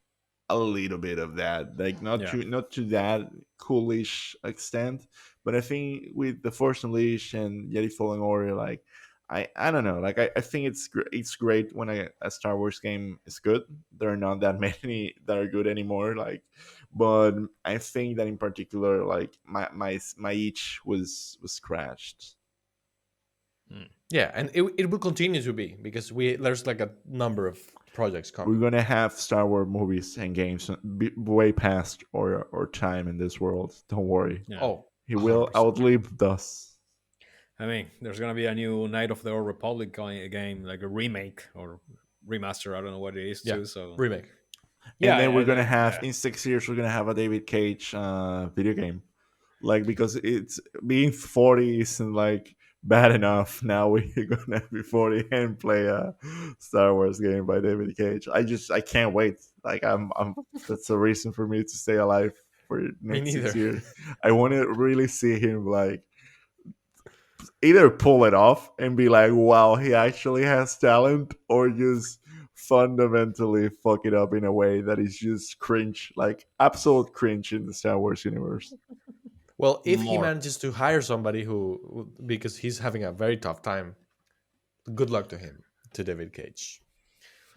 a little bit of that, like yeah. not to that coolish extent, but I think with the Force Unleashed and Jedi Fallen Order, like I don't know, like I think it's great when a Star Wars game is good. There are not that many that are good anymore, like, but I think that in particular, like my itch was scratched. Yeah, and it will continue to be because there's like a number of projects we're coming. gonna have Star Wars movies and games way past our time in this world. Don't worry, Yeah. Oh, he will 100%. outlive us. I mean, there's gonna be a new Knight of the Old Republic game, like a remake or remaster. I don't know what it is Yeah, too. So remake. And yeah, then we're gonna have yeah. in 6 years we're gonna have a David Cage video game, like because it's being 40 isn't like bad enough. Now we're gonna be 40 and play a Star Wars game by David Cage. I can't wait. Like I'm that's a reason for me to stay alive for the Me next six neither. years. I want to really see him like either pull it off and be like, wow, he actually has talent, or just fundamentally fuck it up in a way that is just cringe, like absolute cringe in the Star Wars universe. Well, if he More. manages to hire somebody because he's having a very tough time, good luck to him, to David Cage.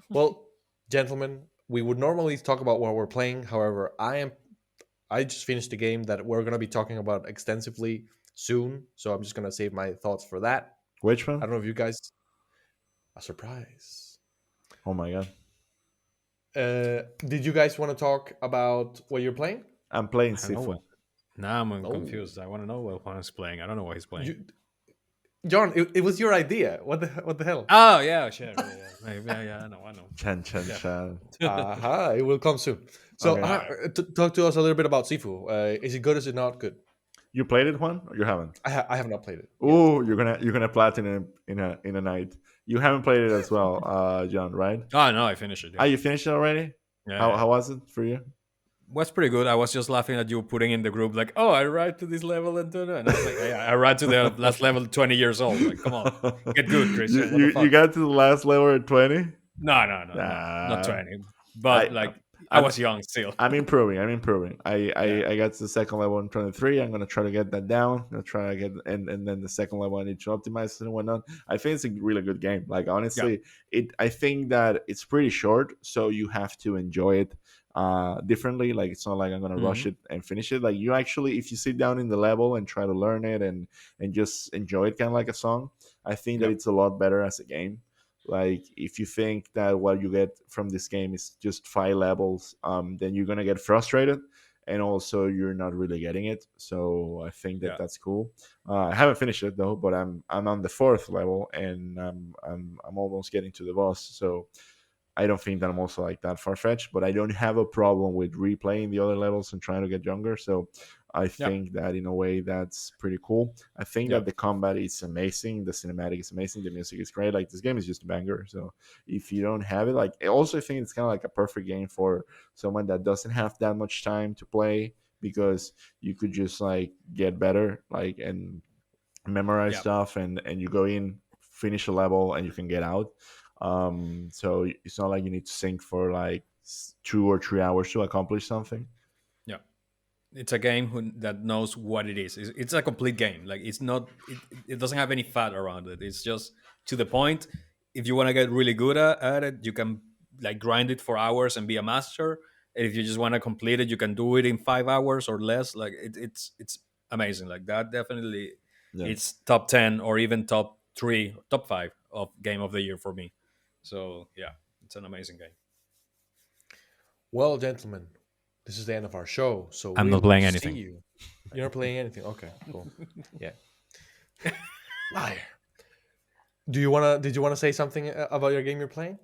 Well, gentlemen, we would normally talk about what we're playing. However, I just finished a game that we're going to be talking about extensively soon, so I'm just going to save my thoughts for that. Which I one? don't know if you guys a surprise. Oh my god. Did you guys want to talk about what you're playing? I'm playing I don't know Sifu. what. Now I'm Oh, confused. I want to know what Juan's playing. I don't know what he's playing. you, John, it was your idea. What the hell? Oh yeah, sure. Yeah. I know. Chan Chan Yeah. Chan. Aha, it will come soon. So, Okay. talk to us a little bit about Sifu. Is it good? Is it not good? You played it one or you haven't? I have not played it yet. Oh, you're gonna platinum in a night. You haven't played it as well, John, right? Oh no, I finished it. Ah, Yeah. you finished it already? Yeah, How yeah. how was it for you? Was pretty good. I was just laughing at you putting in the group like, "Oh, I arrived to this level and da-da." And I was like, "Yeah, I arrived to the last level, 20 years old." Like, come on, get good, you, Christian. What the you you fuck? got to the last level at 20? No, not Nah. 20. I But like, I I'm was young still. I'm improving. I'm improving. Yeah, I got to the second level in 23. I'm gonna try to get that down. I'm gonna try to get and then the second level I need to optimize and whatnot. I think it's a really good game. Like yeah, honestly, it I think that it's pretty short, so you have to enjoy it differently. Like it's not like I'm gonna rush hmm it and finish it. Like you actually, if you sit down in the level and try to learn it and just enjoy it, kind of like a song, I think that yeah, it's a lot better as a game. Like if you think that what you get from this game is just 5 levels, then you're gonna get frustrated, and also you're not really getting it. So I think that yeah, that's cool. I haven't finished it though, but I'm on the fourth level, and I'm almost getting to the boss. So I don't think that I'm also like that far fetched, but I don't have a problem with replaying the other levels and trying to get younger. So I yeah, think that in a way that's pretty cool. I think yeah, that the combat is amazing, the cinematic is amazing, the music is great. Like this game is just a banger. So if you don't have it, like I also think it's kind of like a perfect game for someone that doesn't have that much time to play, because you could just like get better, like and memorize yeah. stuff, and you go in, finish a level, and you can get out. So it's not like you need to sync for like 2 or 3 hours to accomplish something. Yeah. It's a game that knows what it is. It's a complete game. Like it's not. It doesn't have any fat around it. It's just to the point. If you want to get really good at it, you can like grind it for hours and be a master. And if you just want to complete it, you can do it in 5 hours or less. Like it's amazing. Like that definitely, Yeah. it's top 10 or even top three, top five of game of the year for me. So yeah, it's an amazing game. Well, gentlemen, this is the end of our show. So I'm we not will playing see anything. you. You're not playing anything. Okay, cool. Yeah. Liar. Did you wanna say something about your game you're playing?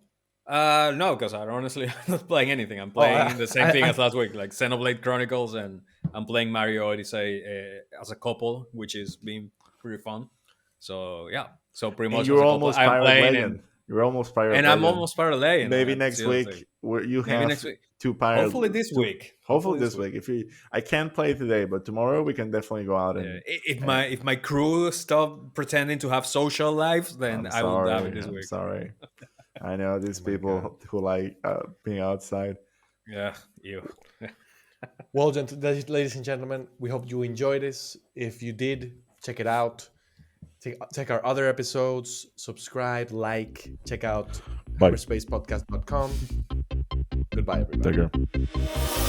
No, because I honestly I'm not playing anything. I'm Oh, playing the same thing I as last week, like Xenoblade Chronicles, and I'm playing Mario Odyssey as a couple, which is being pretty fun. So yeah, so pretty And much as you're a couple, almost I'm Pirate playing, Legend. You're almost Pirate and I'm Legend. almost parallel. And Maybe that's next the other thing. week where you Maybe have next week. two pirate. Hopefully this Two, week. hopefully this week. If you, I can't play today, but tomorrow we can definitely go out Yeah. and. If my crew stop pretending to have social lives, then I'm I will have it sorry. this I'm week. sorry. I know these Oh my god. people who like being outside. Yeah, you. Well, ladies and gentlemen, we hope you enjoyed this. If you did, check it out. Check our other episodes. Subscribe, like, check out Bye. hyperspacepodcast.com. Goodbye, everybody. Take care.